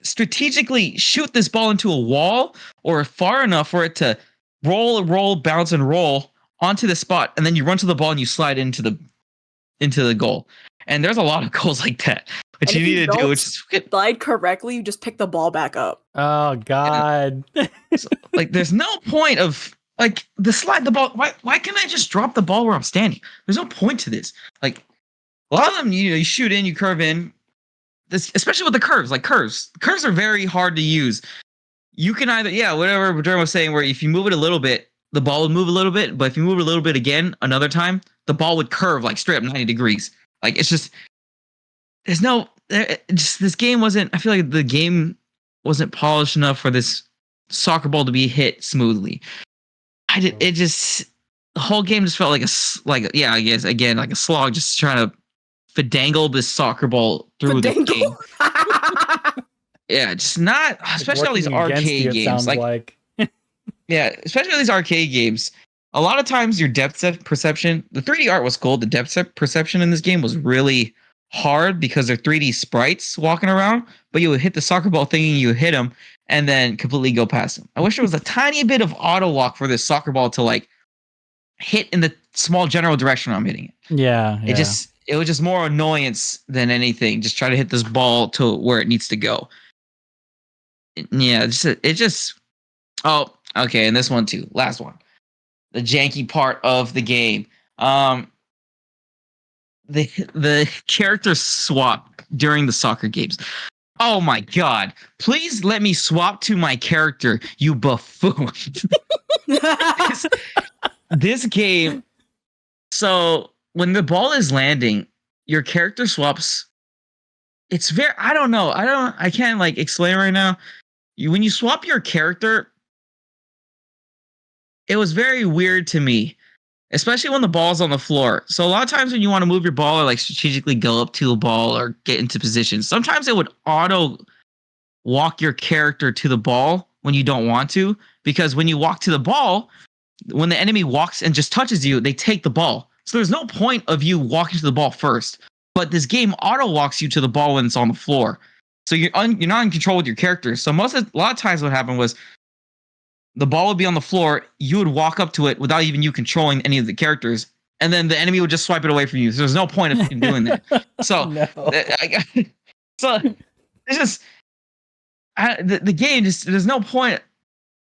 [SPEAKER 3] strategically shoot this ball into a wall or far enough for it to roll, bounce, and roll onto the spot. And then you run to the ball and you slide into the goal. And there's a lot of goals like that. What you need to do, which is
[SPEAKER 2] slide correctly, you just pick the ball back up.
[SPEAKER 1] Oh God!
[SPEAKER 3] So, there's no point of slide the ball. Why can't I just drop the ball where I'm standing? There's no point to this. A lot of them, you shoot in, you curve in. This, especially with the curves. Curves are very hard to use. You can either whatever Jerome was saying, where if you move it a little bit, the ball would move a little bit, but if you move it a little bit again another time, the ball would curve straight up 90 degrees. It's just. This game wasn't. I feel like the game wasn't polished enough for this soccer ball to be hit smoothly. It just the whole game just felt I guess again like a slog, just trying to finagle this soccer ball through the game. Yeah, just not, especially all these arcade games.
[SPEAKER 1] Sounds like.
[SPEAKER 3] Yeah, especially these arcade games. A lot of times your depth perception, the 3D art was cool. The depth perception in this game was really hard because they're 3D sprites walking around, but you would hit the soccer ball thinking you hit them and then completely go past them. I wish there was a tiny bit of auto walk for this soccer ball to like hit in the small general direction I'm hitting it.
[SPEAKER 1] Yeah.
[SPEAKER 3] It was just more annoyance than anything. Just try to hit this ball to where it needs to go. Yeah, oh, okay, and this one too. Last one. The janky part of the game. The character swap during the soccer games. Oh my god. Please let me swap to my character, you buffoon. This game, so when the ball is landing, your character swaps. It's very, I can't like explain right now. When you swap your character, it was very weird to me, especially when the ball's on the floor. So a lot of times when you want to move your ball or like strategically go up to a ball or get into position, sometimes it would auto walk your character to the ball when you don't want to, because when you walk to the ball, when the enemy walks and just touches you, they take the ball. So there's no point of you walking to the ball first. But this game auto walks you to the ball when it's on the floor. So you're not in control with your characters. So a lot of times what happened was the ball would be on the floor. You would walk up to it without even you controlling any of the characters. And then the enemy would just swipe it away from you. So there's no point of doing that. So, so it's just, the game just, there's no point.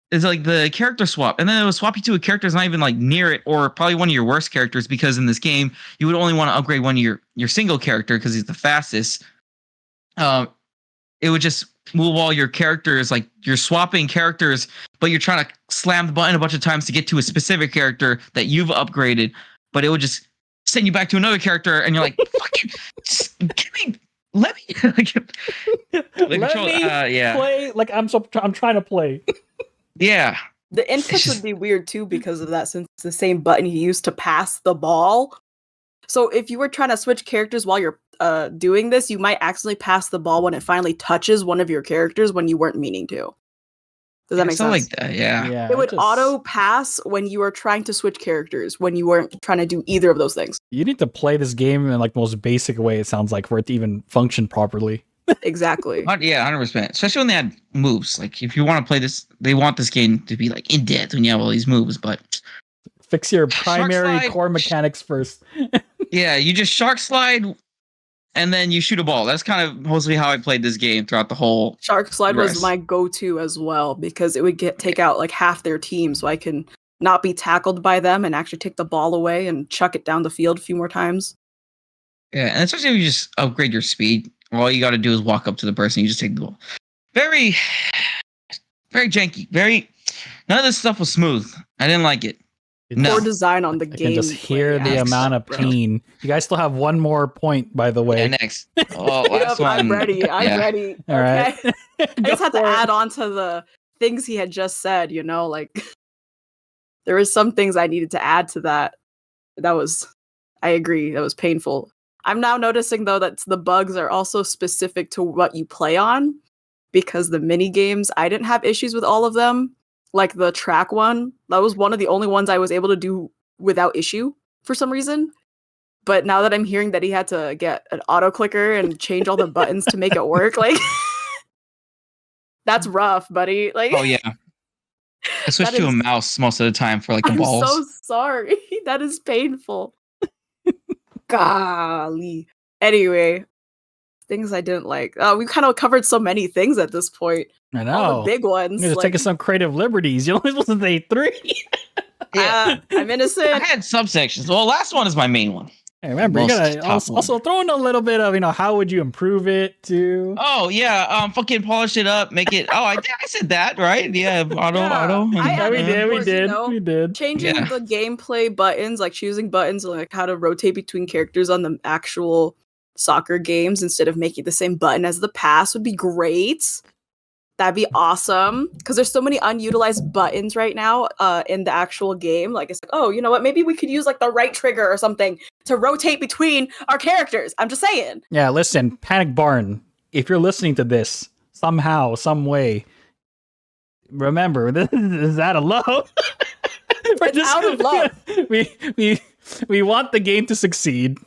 [SPEAKER 3] It's like the character swap. And then it would swap you to a character that's not even like near it, or probably one of your worst characters, because in this game, you would only want to upgrade one of your single character because he's the fastest. It would just move all your characters, like you're swapping characters, but you're trying to slam the button a bunch of times to get to a specific character that you've upgraded, but it would just send you back to another character, and you're like, fucking, let me
[SPEAKER 1] play like I'm trying to play.
[SPEAKER 3] Yeah.
[SPEAKER 2] The inputs would be weird too because of that, since it's the same button you use to pass the ball. So if you were trying to switch characters while you're doing this, you might accidentally pass the ball when it finally touches one of your characters when you weren't meaning to. Does that make sense?
[SPEAKER 3] Like that, yeah.
[SPEAKER 2] It would auto pass when you were trying to switch characters, when you weren't trying to do either of those things.
[SPEAKER 1] You need to play this game in like the most basic way, it sounds like, for it to even function properly.
[SPEAKER 2] Exactly.
[SPEAKER 3] Yeah, 100%. Especially when they had moves. Like if you want to play this, they want this game to be like in depth when you have all these moves, but
[SPEAKER 1] fix your primary core mechanics first.
[SPEAKER 3] Yeah, you just shark slide and then you shoot a ball. That's kind of mostly how I played this game throughout the whole.
[SPEAKER 2] Shark slide was my go-to as well, because it would take out like half their team, so I can not be tackled by them and actually take the ball away and chuck it down the field a few more times.
[SPEAKER 3] Yeah, and especially if you just upgrade your speed. All you got to do is walk up to the person. You just take the ball. Very, very janky. None of this stuff was smooth. I didn't like it.
[SPEAKER 2] Poor design on the game.
[SPEAKER 1] I can just hear the amount of pain. You guys still have one more point, by the way.
[SPEAKER 3] Yeah, next. Oh, last one.
[SPEAKER 2] I'm ready. I'm ready.
[SPEAKER 1] All right.
[SPEAKER 2] I just had to add on to the things he had just said, like there was some things I needed to add to that. I agree. That was painful. I'm now noticing, though, that the bugs are also specific to what you play on, because the mini games, I didn't have issues with all of them. Like the track one, that was one of the only ones I was able to do without issue for some reason. But now that I'm hearing that he had to get an auto clicker and change all the buttons to make it work, like that's rough, buddy. Like,
[SPEAKER 3] oh yeah, I switched to a mouse most of the time for like the balls.
[SPEAKER 2] I'm so sorry. That is painful. Golly. Anyway, things I didn't like. We kind of covered so many things at this point.
[SPEAKER 1] I know.
[SPEAKER 2] All the big ones.
[SPEAKER 1] You're just taking some creative liberties. You're only supposed to say 3.
[SPEAKER 3] Yeah.
[SPEAKER 2] I'm innocent.
[SPEAKER 3] I had subsections. Well, last one is my main one.
[SPEAKER 1] Hey, remember, you gotta also throw in a little bit of, how would you improve it too?
[SPEAKER 3] Oh yeah, fucking polish it up, make it. Oh, I said that right. Yeah, auto.
[SPEAKER 1] We did.
[SPEAKER 2] Changing the gameplay buttons, like choosing buttons, like how to rotate between characters on the actual soccer games instead of making the same button as the pass would be great. That'd be awesome, because there's so many unutilized buttons right now in the actual game. Like, it's like, oh, you know what? Maybe we could use like the right trigger or something to rotate between our characters. I'm just saying.
[SPEAKER 1] Yeah, listen, Panic Barn, if you're listening to this somehow, some way, remember, this is out of love.
[SPEAKER 2] It's out of love.
[SPEAKER 1] We want the game to succeed.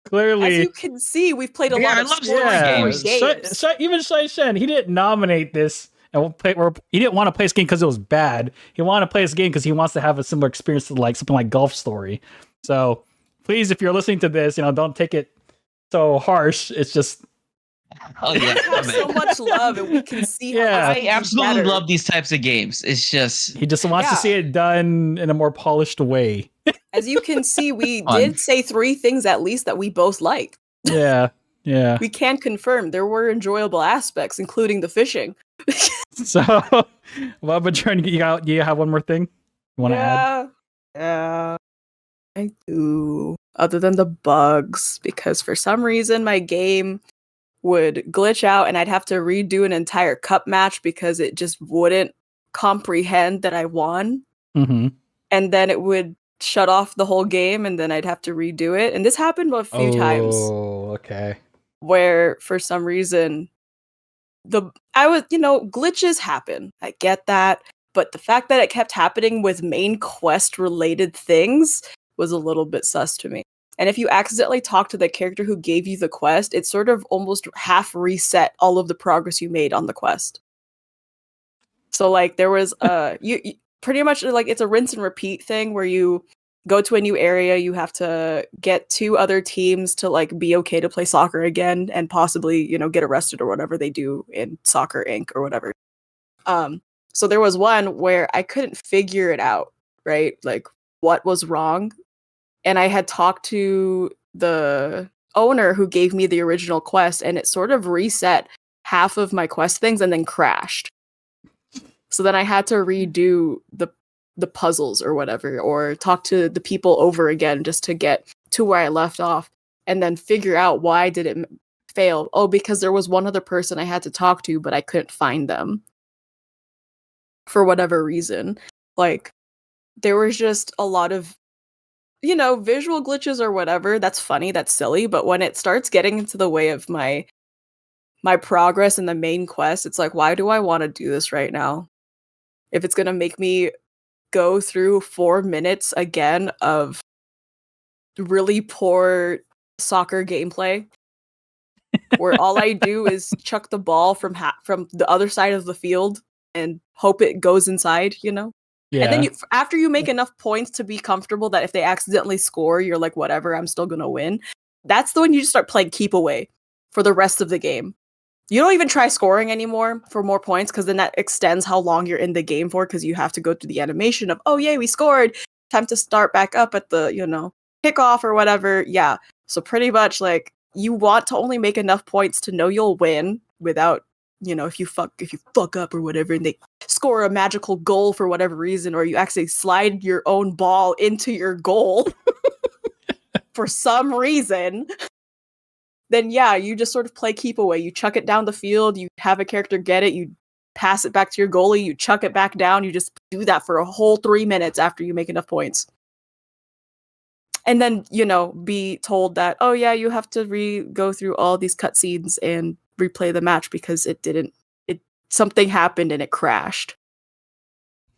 [SPEAKER 1] Clearly,
[SPEAKER 2] as you can see, we've played a lot of
[SPEAKER 3] games.
[SPEAKER 1] Even Shai Shen, he didn't nominate this, and he didn't want to play this game because it was bad. He wanted to play this game because he wants to have a similar experience to like something like Golf Story. So please, if you're listening to this, don't take it so harsh. It's just.
[SPEAKER 3] Oh yeah,
[SPEAKER 2] we have so much love, and we can see.
[SPEAKER 3] I absolutely love these types of games. It's just
[SPEAKER 1] he just wants to see it done in a more polished way.
[SPEAKER 2] As you can see, we did say 3 things at least that we both liked.
[SPEAKER 1] Yeah.
[SPEAKER 2] We can confirm there were enjoyable aspects, including the fishing.
[SPEAKER 1] So, well, but you have one more thing you want to add?
[SPEAKER 2] Yeah, I do. Other than the bugs, because for some reason my game would glitch out and I'd have to redo an entire cup match because it just wouldn't comprehend that I won.
[SPEAKER 1] Mm-hmm.
[SPEAKER 2] And then it would shut off the whole game and then I'd have to redo it. And this happened a few times.
[SPEAKER 1] Oh, okay.
[SPEAKER 2] Where for some reason glitches happen. I get that. But the fact that it kept happening with main quest related things was a little bit sus to me. And if you accidentally talk to the character who gave you the quest, it sort of almost half reset all of the progress you made on the quest. So like there was you pretty much like it's a rinse and repeat thing where you go to a new area, you have to get 2 other teams to like be okay to play soccer again and possibly, get arrested or whatever they do in Soccer Inc. or whatever. So there was one where I couldn't figure it out, right? Like what was wrong? And I had talked to the owner who gave me the original quest and it sort of reset half of my quest things and then crashed. So then I had to redo the puzzles or whatever, or talk to the people over again just to get to where I left off and then figure out why did it fail. Oh, because there was one other person I had to talk to, but I couldn't find them for whatever reason. Like there was just a lot of visual glitches or whatever. That's funny, that's silly, but when it starts getting into the way of my progress in the main quest, it's like, why do I want to do this right now? If it's going to make me go through 4 minutes again of really poor soccer gameplay where all I do is chuck the ball from the other side of the field and hope it goes inside, Yeah. And then after you make enough points to be comfortable that if they accidentally score, you're like, whatever, I'm still going to win. That's the one you just start playing keep away for the rest of the game. You don't even try scoring anymore for more points because then that extends how long you're in the game for because you have to go through the animation of, oh, yay, we scored. Time to start back up at the, kickoff or whatever. Yeah. So pretty much like you want to only make enough points to know you'll win without, if you fuck up or whatever and they score a magical goal for whatever reason, or you actually slide your own ball into your goal for some reason, then yeah, you just sort of play keep away. You chuck it down the field, you have a character get it, you pass it back to your goalie, you chuck it back down, you just do that for a whole 3 minutes after you make enough points. And then, be told that, oh yeah, you have to go through all these cutscenes and replay the match because something happened and it crashed.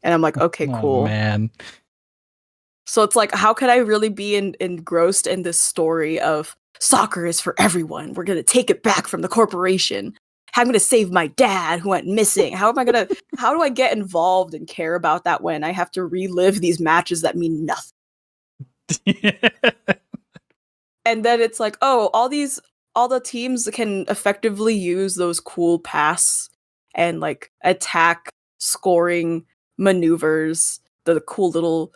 [SPEAKER 2] And I'm like, okay, cool.
[SPEAKER 1] Oh, man.
[SPEAKER 2] So it's like, how could I really be engrossed in this story of soccer is for everyone? We're going to take it back from the corporation. I'm going to save my dad who went missing. How do I get involved and care about that when I have to relive these matches that mean nothing? And then it's like, oh, all the teams can effectively use those cool pass and like attack scoring maneuvers, the cool little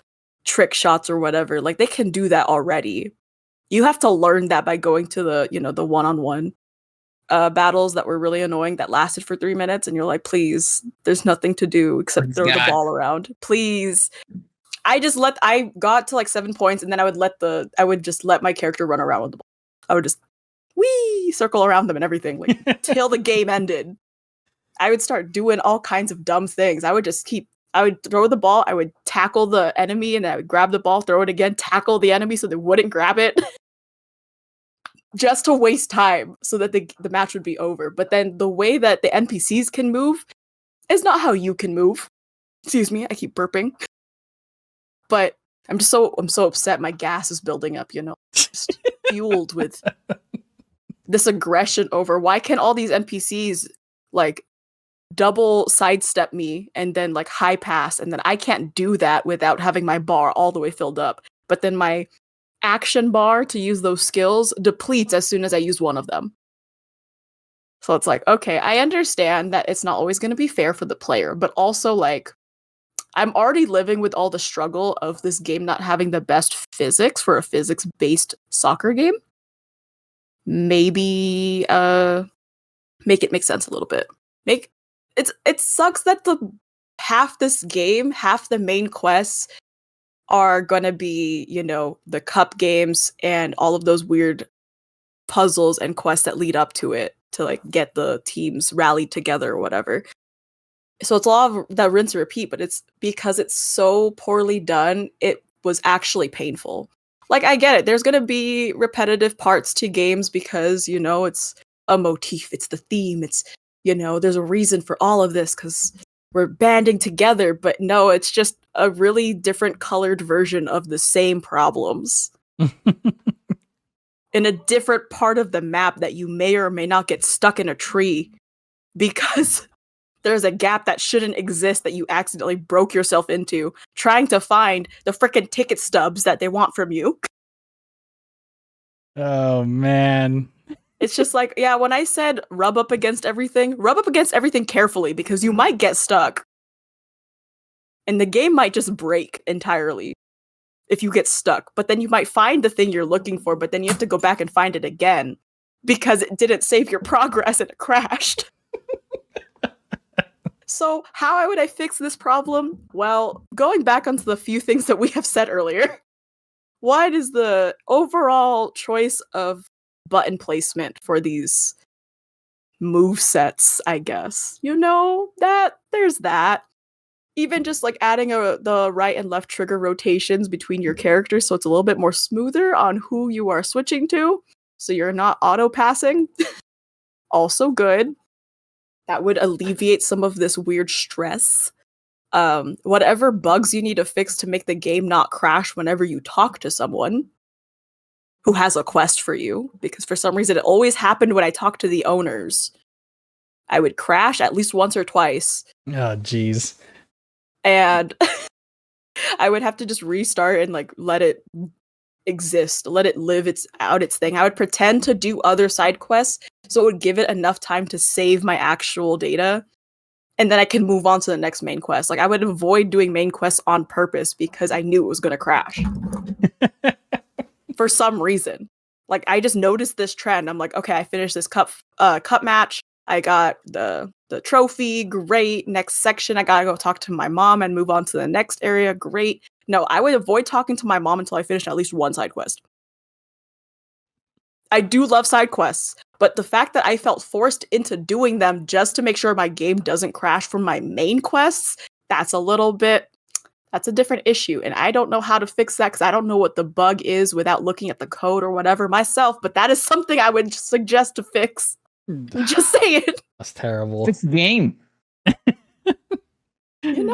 [SPEAKER 2] trick shots or whatever. Like they can do that already. You have to learn that by going to the one-on-one battles that were really annoying that lasted for 3 minutes, and you're like, please, there's nothing to do except throw the ball around. Please. I got to like 7 points, and then I would just let my character run around with the ball. I would just circle around them and everything, like till the game ended. I would start doing all kinds of dumb things. I would throw the ball, I would tackle the enemy, and I would grab the ball, throw it again, tackle the enemy so they wouldn't grab it. Just to waste time so that the match would be over. But then the way that the NPCs can move is not how you can move. Excuse me, I keep burping. But I'm so upset my gas is building up, just fueled with this aggression over why can all these NPCs like double sidestep me and then like high pass, and then I can't do that without having my bar all the way filled up. But then my action bar to use those skills depletes as soon as I use one of them. So it's like, okay, I understand that it's not always going to be fair for the player, but also like I'm already living with all the struggle of this game not having the best physics for a physics-based soccer game. Maybe make it make sense a little bit. It sucks that half this game, half the main quests are gonna be, the cup games and all of those weird puzzles and quests that lead up to it to like get the teams rallied together or whatever. So it's a lot of that rinse and repeat, but it's because it's so poorly done, it was actually painful. Like, I get it. There's gonna be repetitive parts to games because, it's a motif, it's the theme, it's, there's a reason for all of this because we're banding together, but no, it's just a really different colored version of the same problems. In a different part of the map that you may or may not get stuck in a tree because there's a gap that shouldn't exist that you accidentally broke yourself into trying to find the frickin' ticket stubs that they want from you.
[SPEAKER 1] Oh, man.
[SPEAKER 2] It's just like, yeah, when I said rub up against everything carefully because you might get stuck. And the game might just break entirely if you get stuck. But then you might find the thing you're looking for, but then you have to go back and find it again because it didn't save your progress and it crashed. So how would I fix this problem? Well, going back onto the few things that we have said earlier, what is the overall choice of button placement for these move sets, I guess? There's that. Even just like adding the right and left trigger rotations between your characters so it's a little bit more smoother on who you are switching to, so you're not auto-passing. Also good. That would alleviate some of this weird stress. Whatever bugs you need to fix to make the game not crash whenever you talk to someone who has a quest for you, because for some reason it always happened when I talked to the owners. I would crash at least once or twice.
[SPEAKER 1] Oh, jeez.
[SPEAKER 2] And I would have to just restart and like let it exist, let it live its thing. I would pretend to do other side quests so it would give it enough time to save my actual data, and then I can move on to the next main quest. Like, I would avoid doing main quests on purpose because I knew it was going to crash. For some reason. Like, I just noticed this trend. I'm like, okay, I finished this cup match. I got the trophy. Great. Next section, I gotta go talk to my mom and move on to the next area. Great. No, I would avoid talking to my mom until I finished at least one side quest. I do love side quests, but the fact that I felt forced into doing them just to make sure my game doesn't crash from my main quests, that's a different issue. And I don't know how to fix that because I don't know what the bug is without looking at the code or whatever myself, but that is something I would suggest to fix. Just saying.
[SPEAKER 1] That's terrible.
[SPEAKER 3] Fix the game.
[SPEAKER 2] I'm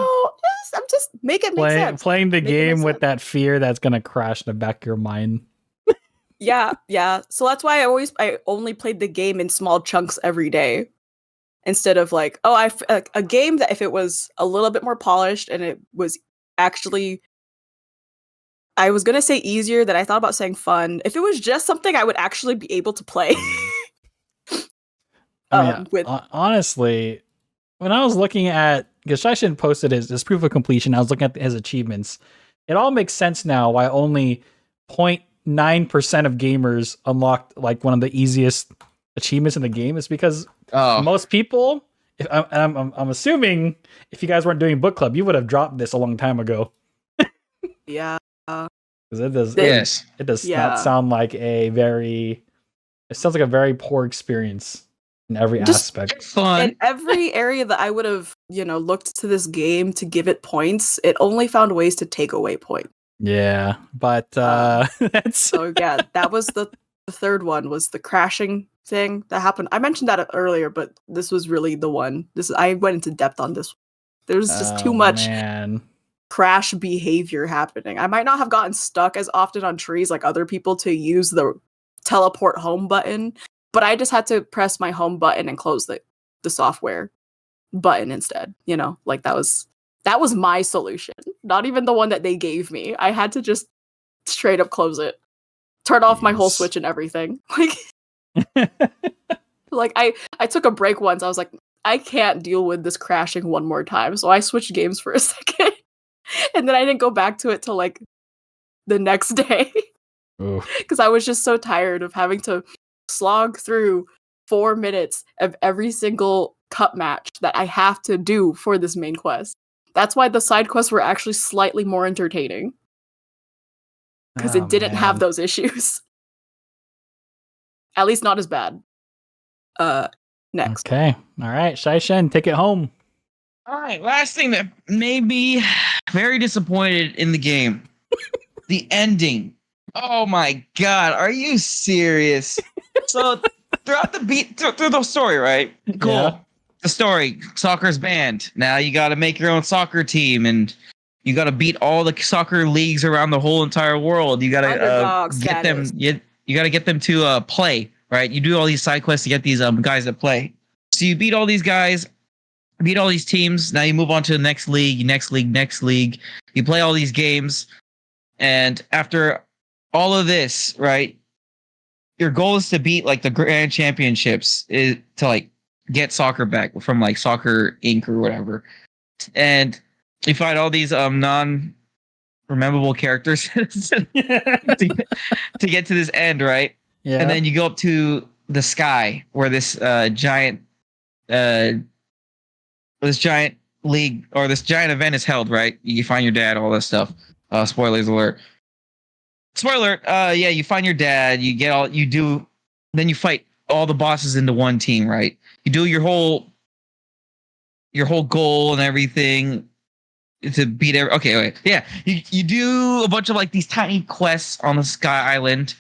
[SPEAKER 2] just make it make sense.
[SPEAKER 1] Playing the game with that fear that's gonna crash in the back of your mind.
[SPEAKER 2] Yeah. So that's why I only played the game in small chunks every day, instead of like, a game that if it was a little bit more polished and it was actually, I was gonna say easier, that I thought about saying fun. If it was just something I would actually be able to play.
[SPEAKER 1] Honestly, when I was looking at, because Shaishin posted his proof of completion, I was looking at his achievements. It all makes sense now why only 0.9% of gamers unlocked like one of the easiest achievements in the game. Is because most people, I'm assuming, if you guys weren't doing book club, you would have dropped this a long time ago.
[SPEAKER 2] Yeah.
[SPEAKER 1] Because it does
[SPEAKER 2] Yeah.
[SPEAKER 1] not sound like it sounds like a very poor experience. in every
[SPEAKER 2] Just
[SPEAKER 1] aspect.
[SPEAKER 3] Fun.
[SPEAKER 2] in every area that I would have, looked to this game to give it points, it only found ways to take away points.
[SPEAKER 1] Yeah, but that's
[SPEAKER 2] So yeah, that was the third one, was the crashing thing that happened. I mentioned that earlier, but this was really the one. I went into depth on this. There's just too much crash behavior happening. I might not have gotten stuck as often on trees like other people to use the teleport home button, but I just had to press my home button and close the software button instead. Like that was my solution, not even the one that they gave me. I had to just straight up close it, turn off my whole Switch and everything. Like I took a break once. I was like, I can't deal with this crashing one more time, so I switched games for a second. And then I didn't go back to it till like the next day because I was just so tired of having to slog through 4 minutes of every single cup match that I have to do for this main quest. That's why the side quests were actually slightly more entertaining, because it didn't have those issues. At least not as bad. Next.
[SPEAKER 1] Okay. All right, Shai-Shen, take it home.
[SPEAKER 3] All right, last thing that made me very disappointed in the game. The ending. Oh my god, are you serious? So throughout through the story, right? Cool. Yeah. The story, soccer's banned. Now you got to make your own soccer team, and you got to beat all the soccer leagues around the whole entire world. You got to get them. You got to get them to play, right? You do all these side quests to get these guys that play. So you beat all these guys, beat all these teams. Now you move on to the next league, next league. You play all these games, and after all of this, right? Your goal is to beat like the Grand Championships, is to like get soccer back from like Soccer Inc. or whatever. And you find all these non-rememberable characters to get to this end, right? Yeah. And then you go up to the sky where this giant league or this giant event is held, right? You find your dad, all this stuff. Spoilers alert. Spoiler, yeah, you find your dad, then you fight all the bosses into one team, right? You do your whole goal and everything to beat yeah. You do a bunch of like these tiny quests on the Sky Island,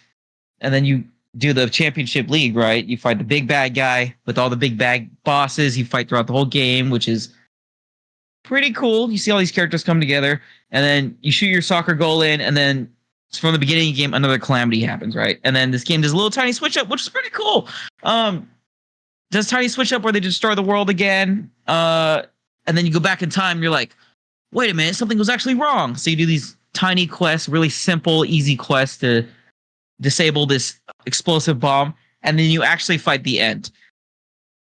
[SPEAKER 3] and then you do the championship league, right? You fight the big bad guy with all the big bad bosses. You fight throughout the whole game, which is pretty cool. You see all these characters come together, and then you shoot your soccer goal in, and then from the beginning of the game, another calamity happens, right? And then this game does a little tiny switch up, which is pretty cool. Does tiny switch up where they destroy the world again. And then you go back in time, and you're like, wait a minute, something was actually wrong. So you do these tiny quests, really simple, easy quests to disable this explosive bomb. And then you actually fight the end.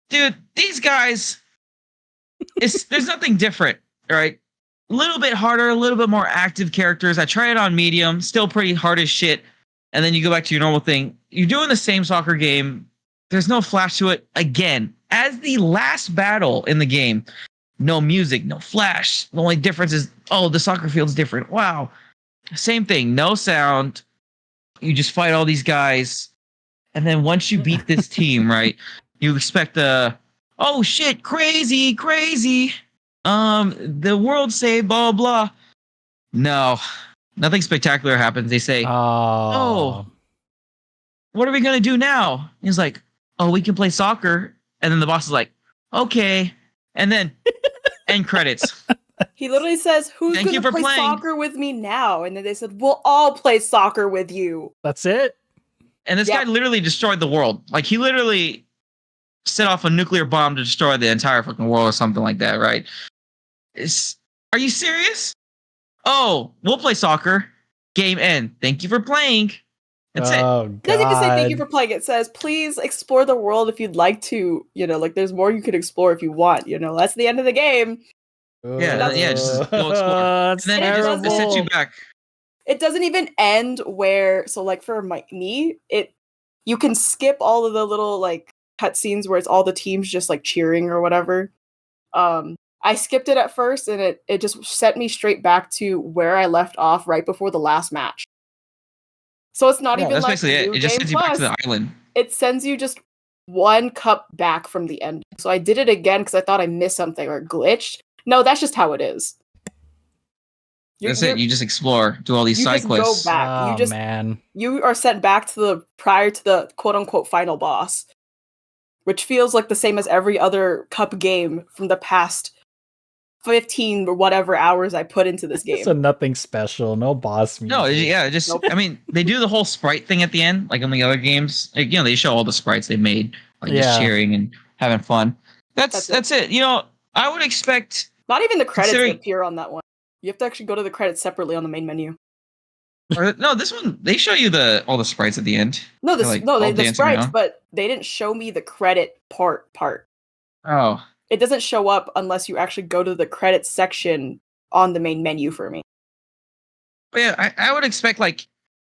[SPEAKER 3] Dude, these guys, there's nothing different, right? A little bit harder, a little bit more active characters. I tried it on medium, still pretty hard as shit. And then you go back to your normal thing. You're doing the same soccer game. There's no flash to it. Again, as the last battle in the game, no music, no flash. The only difference is, the soccer field's different. Wow. Same thing, no sound. You just fight all these guys. And then once you beat this team, right, you expect oh shit, crazy. The world saved, blah, blah. No, nothing spectacular happens. They say, oh, what are we going to do now? He's like, we can play soccer. And then the boss is like, okay. And then end credits.
[SPEAKER 2] He literally says, who's going to play soccer with me now? And then they said, we'll all play soccer with you.
[SPEAKER 1] That's it?
[SPEAKER 3] And this guy literally destroyed the world. Like, he literally set off a nuclear bomb to destroy the entire fucking world or something like that, right? Are you serious? Oh, we'll play soccer. Game end. Thank you for playing. That's it.
[SPEAKER 2] It doesn't even say thank you for playing. It says, please explore the world if you'd like to. Like there's more you could explore if you want. That's the end of the game.
[SPEAKER 3] Just go explore. And then it sets you back.
[SPEAKER 2] It doesn't even end where, so like for me, you can skip all of the little like cutscenes where it's all the teams just like cheering or whatever. I skipped it at first, and it just sent me straight back to where I left off right before the last match. So it's not even
[SPEAKER 3] that's
[SPEAKER 2] like
[SPEAKER 3] basically it. It just sends you back to the island.
[SPEAKER 2] It sends you just one cup back from the end. So I did it again because I thought I missed something or glitched. No, that's just how it is.
[SPEAKER 3] That's it. You just explore, do all these side quests.
[SPEAKER 2] Go back.
[SPEAKER 1] Oh, man.
[SPEAKER 2] You are sent back to the prior to the quote unquote final boss, which feels like the same as every other cup game from the past 15 or whatever hours I put into this game.
[SPEAKER 1] So nothing special, no boss music.
[SPEAKER 3] No, yeah, just nope. I mean, they do the whole sprite thing at the end, like in the other games. Like, you know, they show all the sprites they made, like just cheering and having fun. That's it. You know, I would expect
[SPEAKER 2] not even the credits appear on that one. You have to actually go to the credits separately on the main menu.
[SPEAKER 3] No, this one they show you all the sprites at the end.
[SPEAKER 2] No, the sprites, around. But they didn't show me the credit part.
[SPEAKER 3] Oh.
[SPEAKER 2] It doesn't show up unless you actually go to the credits section on the main menu for me.
[SPEAKER 3] But yeah, I would expect, like,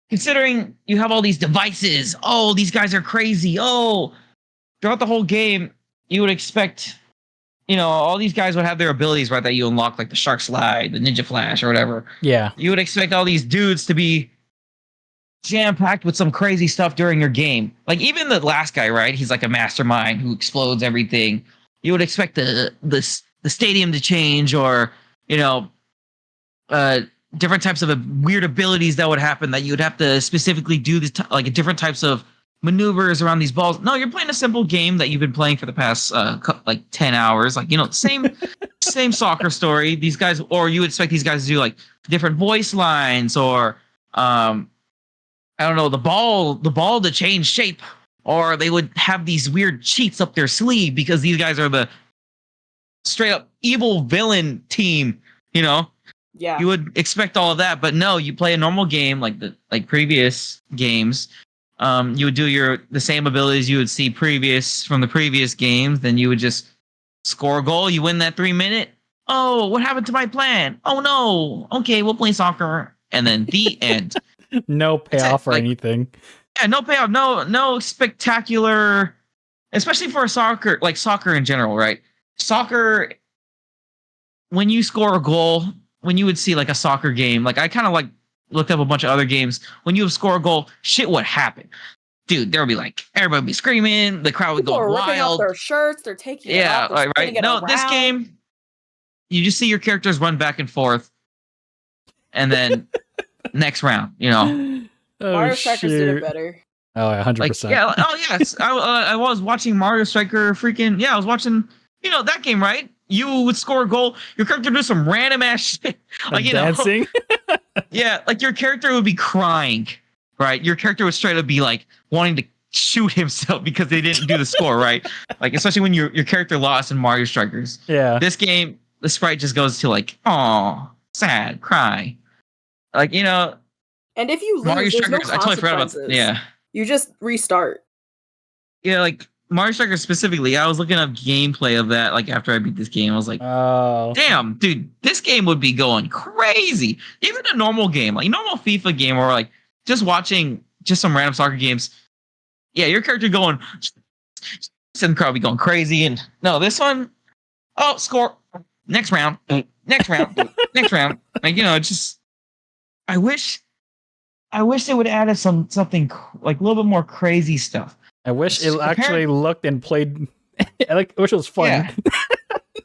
[SPEAKER 3] considering you have all these devices, oh, these guys are crazy, oh, throughout the whole game, you would expect, you know, all these guys would have their abilities, right, that you unlock, like the Shark Slide, the Ninja Flash, or whatever.
[SPEAKER 1] Yeah.
[SPEAKER 3] You would expect all these dudes to be jam-packed with some crazy stuff during your game. Like, even the last guy, right, he's like a mastermind who explodes everything. You would expect the stadium to change, or, you know, different types of weird abilities that would happen that you would have to specifically do this, like different types of maneuvers around these balls. No, you're playing a simple game that you've been playing for the past like 10 hours. Like, you know, same soccer story. These guys, or you would expect these guys to do like different voice lines, or I don't know, the ball to change shape. Or they would have these weird cheats up their sleeve because these guys are the straight up evil villain team, you know?
[SPEAKER 2] Yeah.
[SPEAKER 3] You would expect all of that, but no, you play a normal game like previous games. You would do the same abilities you would see from the previous games, then you would just score a goal, you win that 3-minute. Oh, what happened to my plan? Oh no. Okay, we'll play soccer. And then the end.
[SPEAKER 1] No payoff or anything.
[SPEAKER 3] Yeah, no payoff, no spectacular, especially for soccer in general, right? Soccer, when you score a goal, when you would see like a soccer game, like I kind of like looked up a bunch of other games, when you score a goal, shit would happen. Dude, there would be like, everybody would be screaming, the crowd would go wild. Ripping off
[SPEAKER 2] their shirts, they're taking it off, they're
[SPEAKER 3] right. No, this game, you just see your characters run back and forth, and then next round, you know.
[SPEAKER 2] Mario Strikers did it better.
[SPEAKER 1] Oh, 100%.
[SPEAKER 3] Like, yeah. Oh, yes. I was watching Mario Striker. I was watching. You know that game, right? You would score a goal. Your character do some random ass shit, like
[SPEAKER 1] dancing.
[SPEAKER 3] Yeah, like your character would be crying, right? Your character would straight up be like wanting to shoot himself because they didn't do the score right. Like, especially when your character lost in Mario Strikers.
[SPEAKER 1] Yeah.
[SPEAKER 3] This game, the sprite just goes to like, oh, sad, cry, like, you know.
[SPEAKER 2] And if you lose,
[SPEAKER 3] Mario
[SPEAKER 2] there's
[SPEAKER 3] Strikers,
[SPEAKER 2] no
[SPEAKER 3] I totally forgot about that. Yeah.
[SPEAKER 2] You just restart.
[SPEAKER 3] Yeah, like Mario Strikers specifically, I was looking up gameplay of that, like after I beat this game. I was like, oh, damn, dude, this game would be going crazy. Even a normal game, like normal FIFA game, or like just watching just some random soccer games. Yeah, your character going, and the crowd be going crazy. And no, this one, oh, score, next round, next round, next round. Like, you know, just, I wish they would add something like a little bit more crazy stuff.
[SPEAKER 1] I wish it actually looked and played. I wish it was fun.
[SPEAKER 3] Yeah.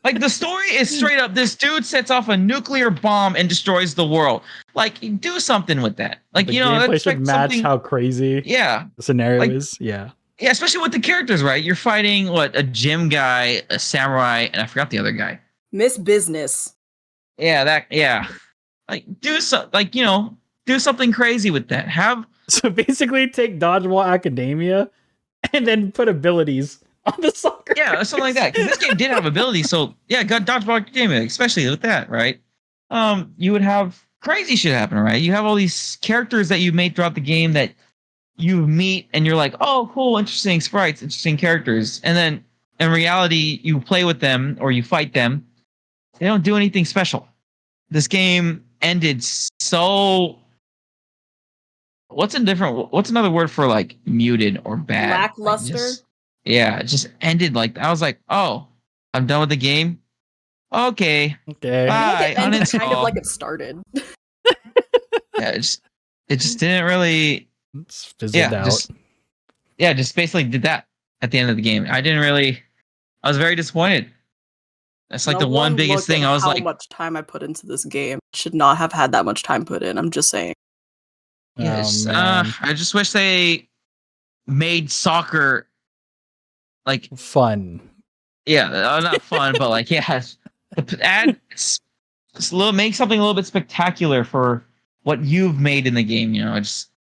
[SPEAKER 3] Like, the story is straight up, this dude sets off a nuclear bomb and destroys the world. Like, do something with that. Like,
[SPEAKER 1] the
[SPEAKER 3] you know,
[SPEAKER 1] gameplay should match how crazy
[SPEAKER 3] the
[SPEAKER 1] scenario is. Yeah.
[SPEAKER 3] Yeah, especially with the characters, right? You're fighting a gym guy, a samurai, and I forgot the other guy.
[SPEAKER 2] Miss Business.
[SPEAKER 3] Yeah. Like, do something crazy with that.
[SPEAKER 1] So basically take Dodgeball Academia and then put abilities on the soccer.
[SPEAKER 3] Yeah, something like that. Because this game did have abilities, so yeah, got Dodgeball Academia, especially with that, right? You would have crazy shit happen, right? You have all these characters that you made throughout the game that you meet, and you're like, oh, cool, interesting sprites, interesting characters. And then in reality, you play with them or you fight them. They don't do anything special. This game ended so. What's another word for like muted or bad?
[SPEAKER 2] Lackluster.
[SPEAKER 3] It just ended like, I was like, oh, I'm done with the game. Okay. Bye.
[SPEAKER 2] It ended kind of like it started.
[SPEAKER 3] Yeah, it just didn't really.
[SPEAKER 1] Fizzled out.
[SPEAKER 3] Just basically did that. at the end of the game. I was very disappointed. That's like the one biggest thing. I was
[SPEAKER 2] how
[SPEAKER 3] like,
[SPEAKER 2] much time I put into this game. Should not have had that much time put in. I'm just saying.
[SPEAKER 3] yes,
[SPEAKER 1] man.
[SPEAKER 3] I just wish they made soccer like
[SPEAKER 1] Fun.
[SPEAKER 3] yeah, not fun, but like yeah, make something a little bit spectacular for what you've made in the game. You know,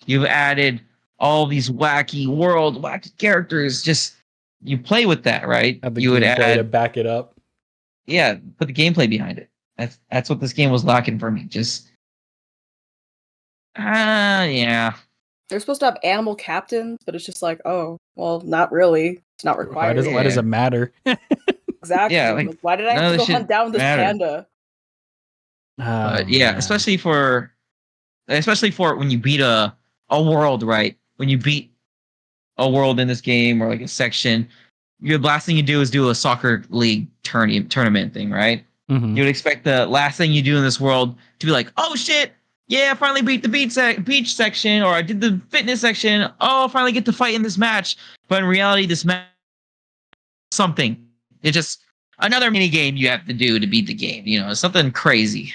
[SPEAKER 3] you've added all these wacky characters. Just you play with that, right?
[SPEAKER 1] Have the
[SPEAKER 3] You would
[SPEAKER 1] gameplay to
[SPEAKER 3] add,
[SPEAKER 1] back it up.
[SPEAKER 3] yeah, put the gameplay behind it. That's what this game was lacking for me. Just yeah.
[SPEAKER 2] They're supposed to have animal captains, but it's just like, oh, well, not really. It's not required.
[SPEAKER 1] Why does it matter?
[SPEAKER 2] Exactly.
[SPEAKER 3] Yeah,
[SPEAKER 2] like, why did I
[SPEAKER 3] none
[SPEAKER 2] have
[SPEAKER 3] of
[SPEAKER 2] to
[SPEAKER 3] this
[SPEAKER 2] go hunt
[SPEAKER 3] shit
[SPEAKER 2] down this
[SPEAKER 3] mattered.
[SPEAKER 2] panda?
[SPEAKER 3] But yeah, especially for when you beat a world, right? When you beat a world in this game or like a section, the last thing you do is do a soccer league tournament thing, right?
[SPEAKER 1] Mm-hmm.
[SPEAKER 3] You would expect the last thing you do in this world to be like, oh shit, yeah, I finally beat the beach section, or I did the fitness section. Oh, I finally get to fight in this match. But in reality, this match something. It's just another mini game you have to do to beat the game. You know, something crazy.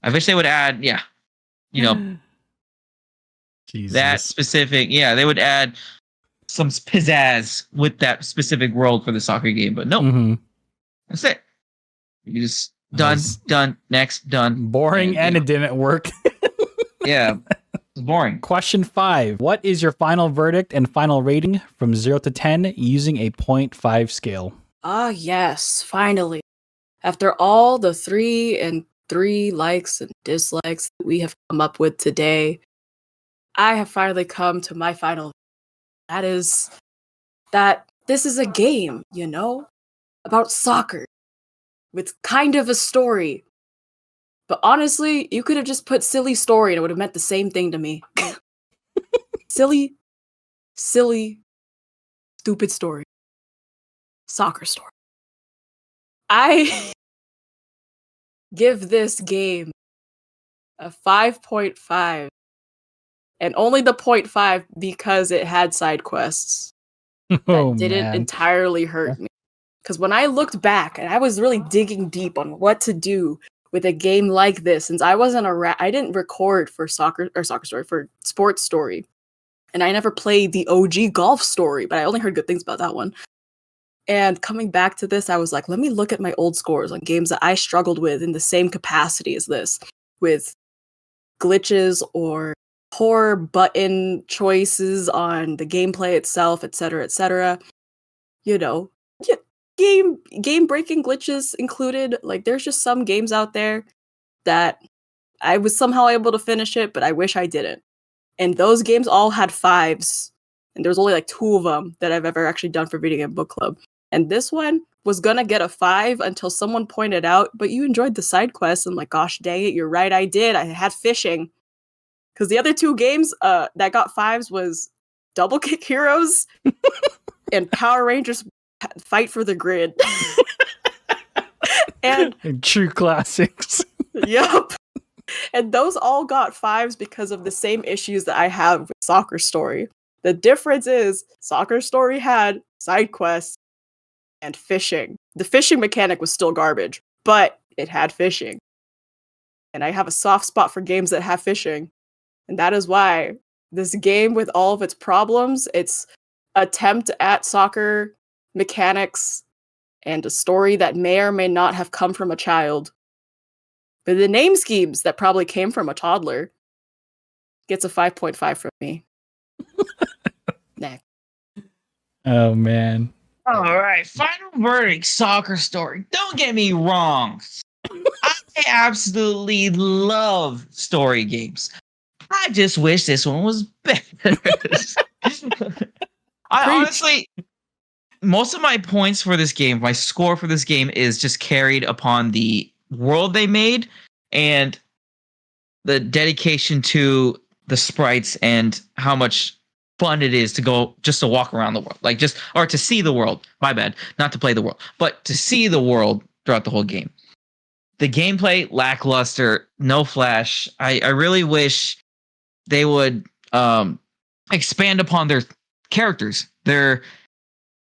[SPEAKER 3] I wish they would add,
[SPEAKER 1] Jesus.
[SPEAKER 3] that specific. Yeah, they would add some pizzazz with that specific world for the soccer game. But nope, that's it. You just done, next, done.
[SPEAKER 1] Boring, and it didn't work.
[SPEAKER 3] Yeah, it's boring.
[SPEAKER 1] Question 5. What is your final verdict and final rating from 0 to 10 using a 0.5 scale?
[SPEAKER 2] Ah, yes, finally. After all the 3 and 3 likes and dislikes that we have come up with today, I have finally come to my final. That is that this is a game, about soccer with kind of a story. But honestly, you could have just put silly story and it would have meant the same thing to me. silly, stupid story. Soccer story. I give this game a 5.5. And only the 0.5 because it had side quests that didn't entirely hurt me. Because when I looked back and I was really digging deep on what to do with a game like this, since I wasn't I didn't record for soccer story, for sports story. And I never played the OG golf story, but I only heard good things about that one. And coming back to this, I was like, let me look at my old scores on games that I struggled with in the same capacity as this, with glitches or poor button choices on the gameplay itself, etc., etc. Game breaking glitches included. Like, there's just some games out there that I was somehow able to finish it, but I wish I didn't. And those games all had 5s, and there's only like 2 of them that I've ever actually done for Video Game Book Club. And this one was gonna get a 5 until someone pointed out, but you enjoyed the side quests. I'm like, gosh dang it, you're right, I did. I had fishing. Because the other 2 games that got 5s was Double Kick Heroes and Power Rangers Fight for the Grid. and
[SPEAKER 1] true classics.
[SPEAKER 2] Yep. And those all got 5s because of the same issues that I have with Soccer Story. The difference is Soccer Story had side quests and fishing. The fishing mechanic was still garbage, but it had fishing. And I have a soft spot for games that have fishing. And that is why this game, with all of its problems, its attempt at soccer mechanics and a story that may or may not have come from a child, but the name schemes that probably came from a toddler, gets a 5.5 from me. Next.
[SPEAKER 1] Oh, man.
[SPEAKER 3] All right, final verdict, Soccer Story. Don't get me wrong. I absolutely love story games. I just wish this one was better. Honestly, most of my points for this game, my score for this game is just carried upon the world they made and the dedication to the sprites and how much fun it is to go just to walk around the world, or to see the world. My bad, not to play the world, but to see the world throughout the whole game. The gameplay lackluster, no flash. I really wish they would expand upon their characters. Their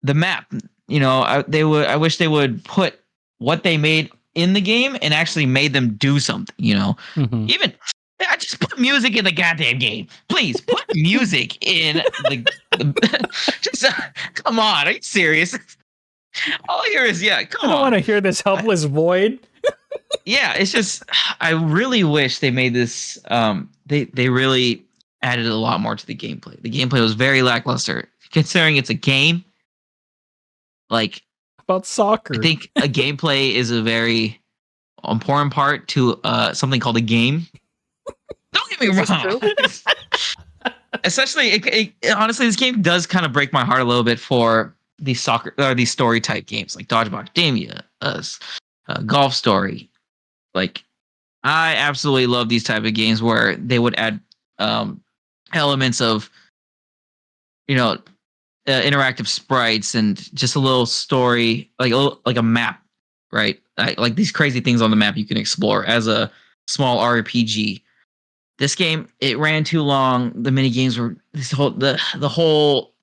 [SPEAKER 3] the map. I wish they would put what they made in the game and actually made them do something. Even I just put music in the goddamn game. Please put music in the just come on, are you serious? All I hear is come on.
[SPEAKER 1] I don't want to hear this helpless void.
[SPEAKER 3] Yeah, it's just I really wish they made this they really added a lot more to the gameplay. The gameplay was very lackluster considering it's a game. Like
[SPEAKER 1] about soccer.
[SPEAKER 3] I think a gameplay is a very important part to something called a game. Don't get me wrong. Especially, honestly, this game does kind of break my heart a little bit for these these story type games like Dodgeball Academia, Golf Story. Like, I absolutely love these type of games where they would add elements of, interactive sprites and just a little story, like a map, right? Like these crazy things on the map you can explore as a small RPG. This game, it ran too long. The mini games were the whole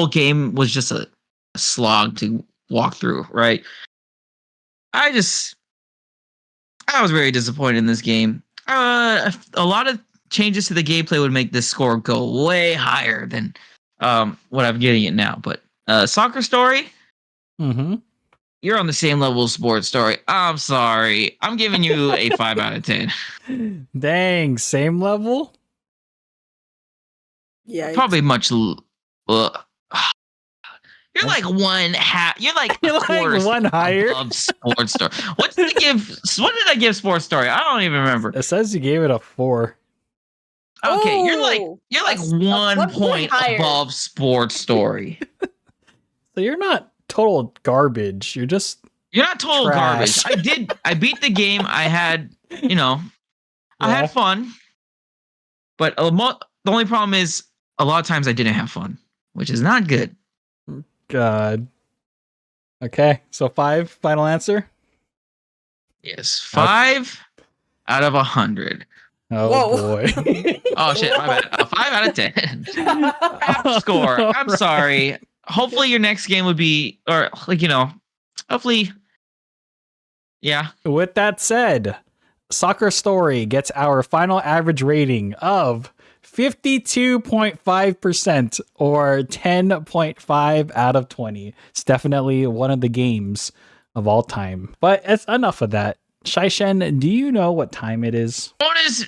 [SPEAKER 3] game was just a slog to walk through, right? I was very disappointed in this game. A lot of changes to the gameplay would make this score go way higher than what I'm getting it now. But Soccer Story, you're on the same level as Sports Story. I'm sorry. I'm giving you a 5 out of 10.
[SPEAKER 1] Dang, same level?
[SPEAKER 2] Yeah.
[SPEAKER 3] Probably much. You're like one half. You're like
[SPEAKER 1] one higher
[SPEAKER 3] above Sports Story. What did I give Sports Story? I don't even remember.
[SPEAKER 1] It says you gave it a 4.
[SPEAKER 3] Okay, you're like 1 point above Sports Story.
[SPEAKER 1] So you're not total garbage. You're
[SPEAKER 3] not total
[SPEAKER 1] trash.
[SPEAKER 3] garbage. I beat the game. I had, I had fun. But the only problem is a lot of times I didn't have fun, which is not good.
[SPEAKER 1] God. Okay, so 5, final answer?
[SPEAKER 3] Yes, 5 out of 100.
[SPEAKER 1] Oh,
[SPEAKER 2] whoa.
[SPEAKER 1] Boy.
[SPEAKER 3] Oh, shit, my bad. 5 out of 10. Score. I'm sorry. Hopefully your next game would be, or hopefully, yeah.
[SPEAKER 1] With that said, Soccer Story gets our final average rating of 52.5% or 10.5 out of 20. It's definitely one of the games of all time. But it's enough of that. Shaishen, do you know what time it is?
[SPEAKER 3] Bonus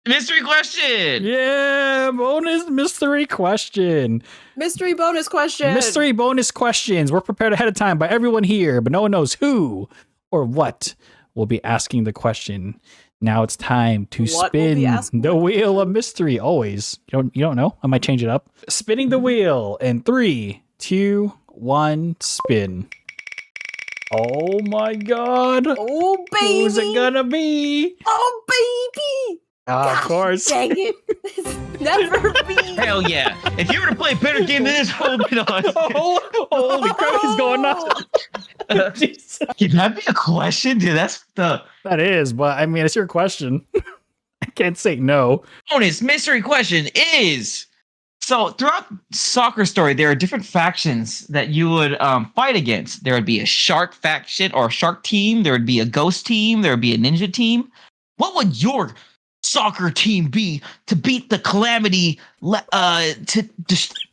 [SPEAKER 3] mystery question.
[SPEAKER 1] Yeah, bonus mystery question.
[SPEAKER 2] Mystery bonus question.
[SPEAKER 1] Mystery bonus questions. We're prepared ahead of time by everyone here, but no one knows who or what will be asking the question. Now it's time to spin the wheel of mystery. Always. You don't know? I might change it up. Spinning the wheel in 3, 2, 1, spin. Oh my God.
[SPEAKER 2] Oh, baby.
[SPEAKER 1] Who's it gonna be?
[SPEAKER 2] Oh, baby.
[SPEAKER 1] Of course.
[SPEAKER 2] Dang it. It's never me.
[SPEAKER 3] Hell yeah. If you were to play a better game than this, holy crap,
[SPEAKER 1] he's going nuts.
[SPEAKER 3] Can that be a question? Dude, that
[SPEAKER 1] is, but I mean, it's your question. I can't say no.
[SPEAKER 3] Bonus mystery question is, so throughout Soccer Story, there are different factions that you would fight against. There would be a shark faction or a shark team. There would be a ghost team. There would be a ninja team. What would your soccer team be to beat the calamity?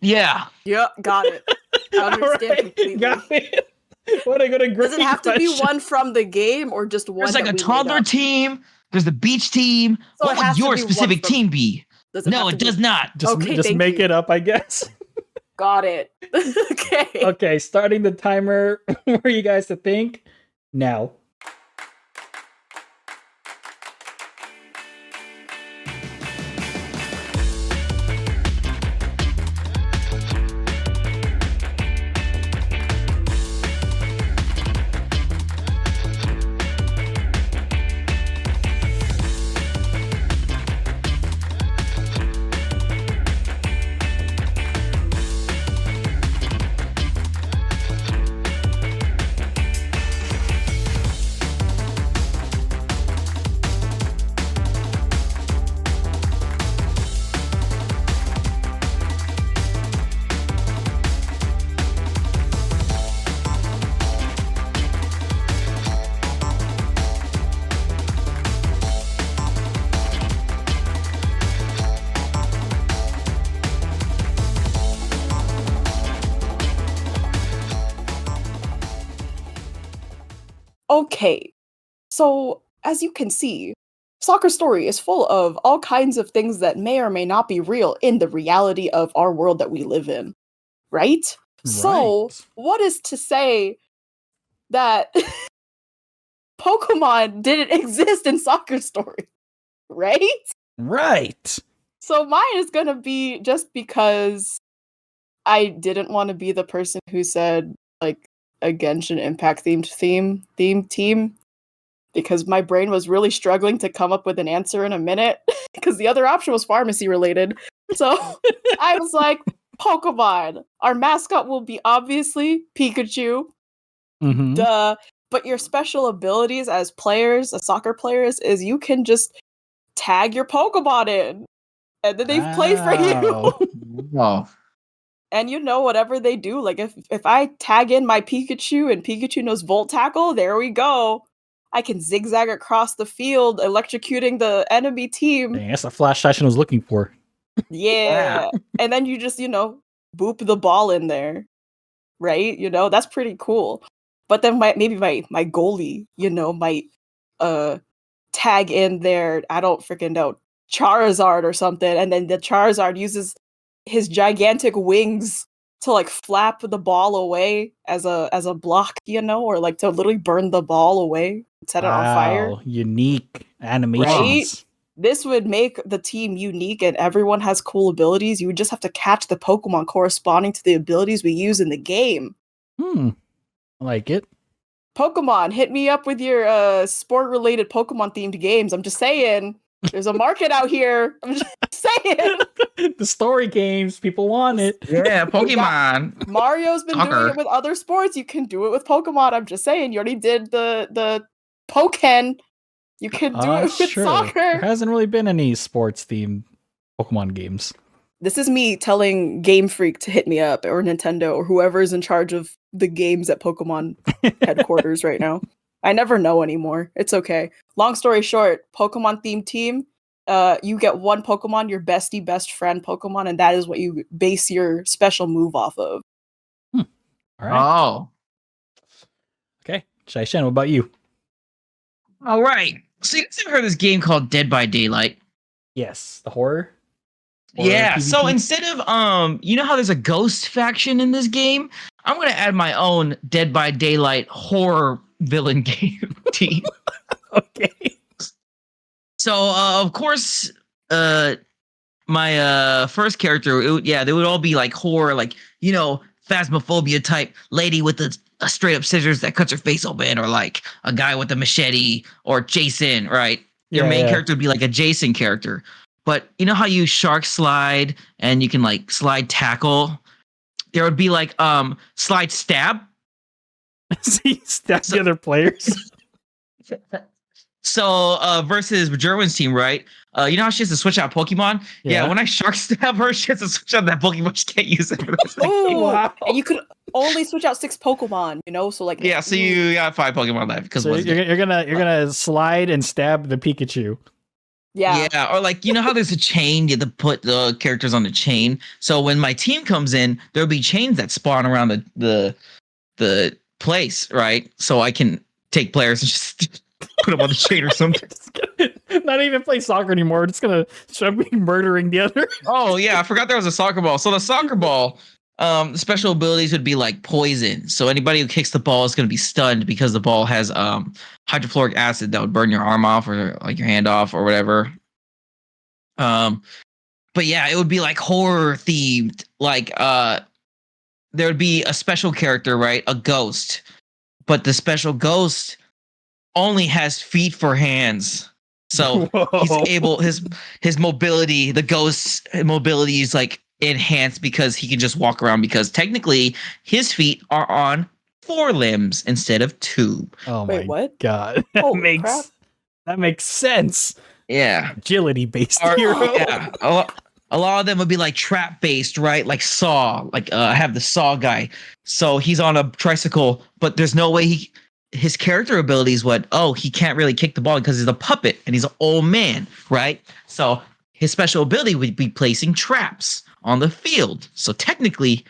[SPEAKER 3] Yeah.
[SPEAKER 2] Yep, got it. I understand completely.
[SPEAKER 1] Got it. What a good
[SPEAKER 2] Does it have to be one from the game or just one?
[SPEAKER 3] There's like a toddler team. There's the beach team. So what would your specific team be? No, it does not.
[SPEAKER 1] Just make it up, I guess.
[SPEAKER 2] Got it. Okay.
[SPEAKER 1] Okay, starting the timer for you guys to think now.
[SPEAKER 2] Okay, so as you can see, Soccer Story is full of all kinds of things that may or may not be real in the reality of our world that we live in, right? So,
[SPEAKER 1] Right.
[SPEAKER 2] what is to say that Pokemon didn't exist in Soccer Story, right?
[SPEAKER 1] Right.
[SPEAKER 2] So mine is gonna be just because I didn't want to be the person who said like a Genshin Impact themed team because my brain was really struggling to come up with an answer in a minute because the other option was pharmacy related. So I was like, Pokemon. Our mascot will be obviously Pikachu.
[SPEAKER 1] Mm-hmm.
[SPEAKER 2] Duh. But your special abilities as players, as soccer players, is you can just tag your Pokemon in. And then they play for you.
[SPEAKER 3] Oh.
[SPEAKER 2] And you know, whatever they do, like if I tag in my Pikachu and Pikachu knows Volt Tackle, there we go. I can zigzag across the field, electrocuting the enemy team.
[SPEAKER 1] Dang, that's the flash session I was looking for.
[SPEAKER 2] Yeah. And then you just, boop the ball in there. Right? That's pretty cool. But then maybe my goalie, might tag in there, I don't freaking know, Charizard or something, and then the Charizard uses his gigantic wings to like flap the ball away as a block, or like to literally burn the ball away, set it on fire.
[SPEAKER 1] Unique
[SPEAKER 2] Right?
[SPEAKER 1] animations.
[SPEAKER 2] This would make the team unique and everyone has cool abilities. You would just have to catch the Pokemon corresponding to the abilities we use in the game.
[SPEAKER 1] I like it.
[SPEAKER 2] Pokemon, hit me up with your sport-related Pokemon-themed games. I'm just saying, there's a market out here. I'm just saying.
[SPEAKER 1] The story games, people want it.
[SPEAKER 3] Yeah, Pokemon.
[SPEAKER 2] Mario's been doing it with other sports. You can do it with Pokemon. I'm just saying. You already did the Pokken. You can do it with soccer.
[SPEAKER 1] There hasn't really been any sports-themed Pokemon games.
[SPEAKER 2] This is me telling Game Freak to hit me up, or Nintendo, or whoever is in charge of the games at Pokemon headquarters right now. I never know anymore. It's okay. Long story short, Pokemon themed team, you get one Pokemon, your bestie best friend Pokemon, and that is what you base your special move off of.
[SPEAKER 1] All right.
[SPEAKER 3] Oh.
[SPEAKER 1] Okay. Shai-Shen, what about you?
[SPEAKER 3] All right. So you guys ever heard of this game called Dead by Daylight?
[SPEAKER 1] Yes. The horror?
[SPEAKER 3] Yeah,
[SPEAKER 1] PvP?
[SPEAKER 3] so instead of you know how there's a ghost faction in this game? I'm gonna add my own Dead by Daylight horror villain game team.
[SPEAKER 1] Okay.
[SPEAKER 3] So of course, my first character, they would all be like horror, like phasmophobia type lady with a straight up scissors that cuts her face open, or like a guy with a machete, or Jason, right? Your main character would be like a Jason character. But you know how you shark slide and you can like slide tackle? There would be like slide stab.
[SPEAKER 1] So you stab the other players?
[SPEAKER 3] So versus Jerwin's team, right? You know how she has to switch out Pokemon? Yeah, when I shark stab her, she has to switch out that Pokemon. She can't use it.
[SPEAKER 2] Oh, wow. And you could only switch out 6 Pokemon, so like
[SPEAKER 3] so you got 5 Pokemon left because
[SPEAKER 1] so you're gonna slide and stab the Pikachu.
[SPEAKER 2] Yeah,
[SPEAKER 3] or like how there's a chain, you have to put the characters on the chain. So when my team comes in, there'll be chains that spawn around the place, right? So I can take players and just put them on the chain or something.
[SPEAKER 1] Not even play soccer anymore. We're just gonna start murdering the other.
[SPEAKER 3] Oh yeah, I forgot there was a soccer ball. So the soccer ball, the special abilities would be like poison. So anybody who kicks the ball is going to be stunned because the ball has hydrofluoric acid that would burn your arm off or like your hand off or whatever. But yeah, it would be like horror themed. Like there would be a special character, right? A ghost. But the special ghost only has feet for hands. So he's able, his mobility, the ghost's mobility is like enhanced because he can just walk around, because technically his feet are on 4 limbs instead of 2.
[SPEAKER 1] Oh
[SPEAKER 2] Wait, what?
[SPEAKER 1] God.
[SPEAKER 2] Crap.
[SPEAKER 1] That makes sense.
[SPEAKER 3] Yeah.
[SPEAKER 1] Agility based hero.
[SPEAKER 3] Yeah. A lot of them would be like trap based, right? Like Saw. Like I have the Saw guy. So he's on a tricycle, but there's no way his character ability is he can't really kick the ball because he's a puppet and he's an old man, right? So his special ability would be placing traps on the field. So technically,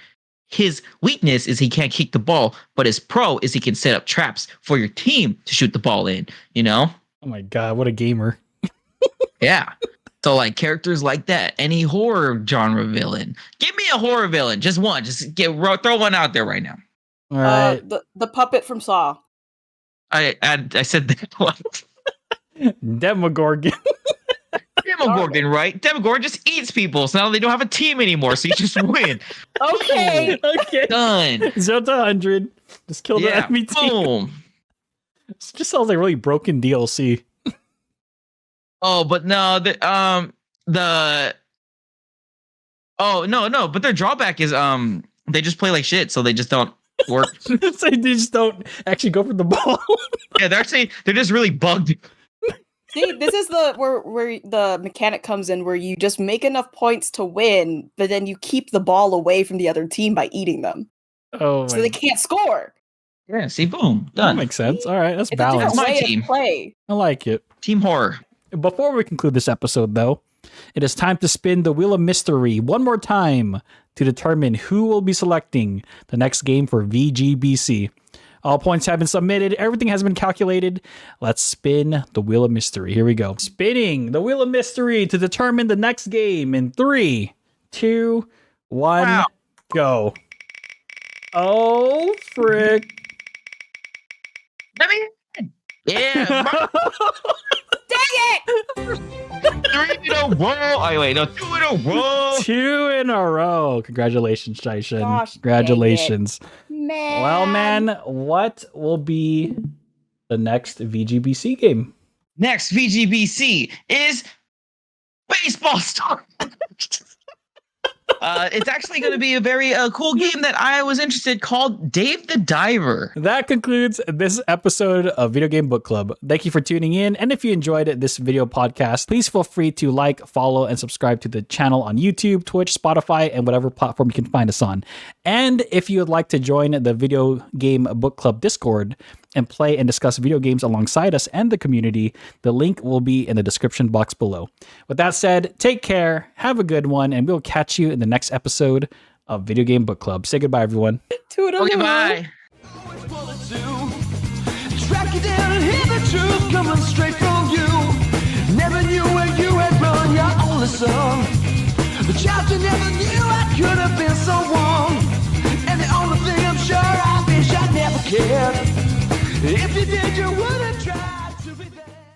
[SPEAKER 3] his weakness is he can't kick the ball, but his pro is he can set up traps for your team to shoot the ball in, you know?
[SPEAKER 1] Oh my god, what a gamer.
[SPEAKER 3] Yeah. So like characters like that, any horror genre villain. Give me a horror villain, just one. Just throw one out there right now.
[SPEAKER 1] All right.
[SPEAKER 2] The puppet from Saw.
[SPEAKER 3] I said that one.
[SPEAKER 1] Demogorgon.
[SPEAKER 3] Demogorgon, right? Demogorgon just eats people, so now they don't have a team anymore, so you just win.
[SPEAKER 2] Okay.
[SPEAKER 1] Okay.
[SPEAKER 3] Done.
[SPEAKER 1] 0 to 100. Just kill the enemy team.
[SPEAKER 3] Boom.
[SPEAKER 1] It just sounds like really broken DLC.
[SPEAKER 3] Oh, but no, but their drawback is they just play like shit, so they just don't work.
[SPEAKER 1] So they just don't actually go for the ball.
[SPEAKER 3] Yeah, they're just really bugged.
[SPEAKER 2] See, this is where the mechanic comes in, where you just make enough points to win, but then you keep the ball away from the other team by eating them.
[SPEAKER 1] Oh,
[SPEAKER 2] so they can't score.
[SPEAKER 3] Yeah, see, boom, done.
[SPEAKER 1] That makes sense. All right, that's
[SPEAKER 2] It's
[SPEAKER 1] balanced.
[SPEAKER 2] a different way
[SPEAKER 3] My team.
[SPEAKER 2] to play.
[SPEAKER 1] I like it.
[SPEAKER 3] Team horror.
[SPEAKER 1] Before we conclude this episode, though, it is time to spin the Wheel of Mystery one more time to determine who will be selecting the next game for VGBC. All points have been submitted. Everything has been calculated. Let's spin the Wheel of Mystery. Here we go. Spinning the Wheel of Mystery to determine the next game in 3, 2, 1,
[SPEAKER 3] Wow.
[SPEAKER 1] go. Oh, frick.
[SPEAKER 3] Let me in. Yeah.
[SPEAKER 2] Dang it!
[SPEAKER 3] 3 in a row. Oh, wait, no, 2 in a row.
[SPEAKER 1] 2 in a row. Congratulations, Shaishin.
[SPEAKER 2] Gosh,
[SPEAKER 1] Congratulations.
[SPEAKER 2] Man.
[SPEAKER 1] Well, man, what will be the next VGBC game?
[SPEAKER 3] Next VGBC is Baseball Star. It's actually going to be a very cool game that I was interested called Dave the Diver.
[SPEAKER 1] That concludes this episode of Video Game Book Club. Thank you for tuning in. And if you enjoyed this video podcast, please feel free to like, follow, and subscribe to the channel on YouTube, Twitch, Spotify, and whatever platform you can find us on. And if you would like to join the Video Game Book Club Discord and play and discuss video games alongside us and the community, the link will be in the description box below. With that said, take care, have a good one, and we'll catch you in the next episode of Video Game Book Club. Say goodbye, everyone.
[SPEAKER 3] Okay, bye.
[SPEAKER 4] Track you down and hear the truth coming straight from you. Never knew where you had run your only son. The child you never knew I could have been someone. And the only thing I'm sure I wish I never cared. If you did, you would.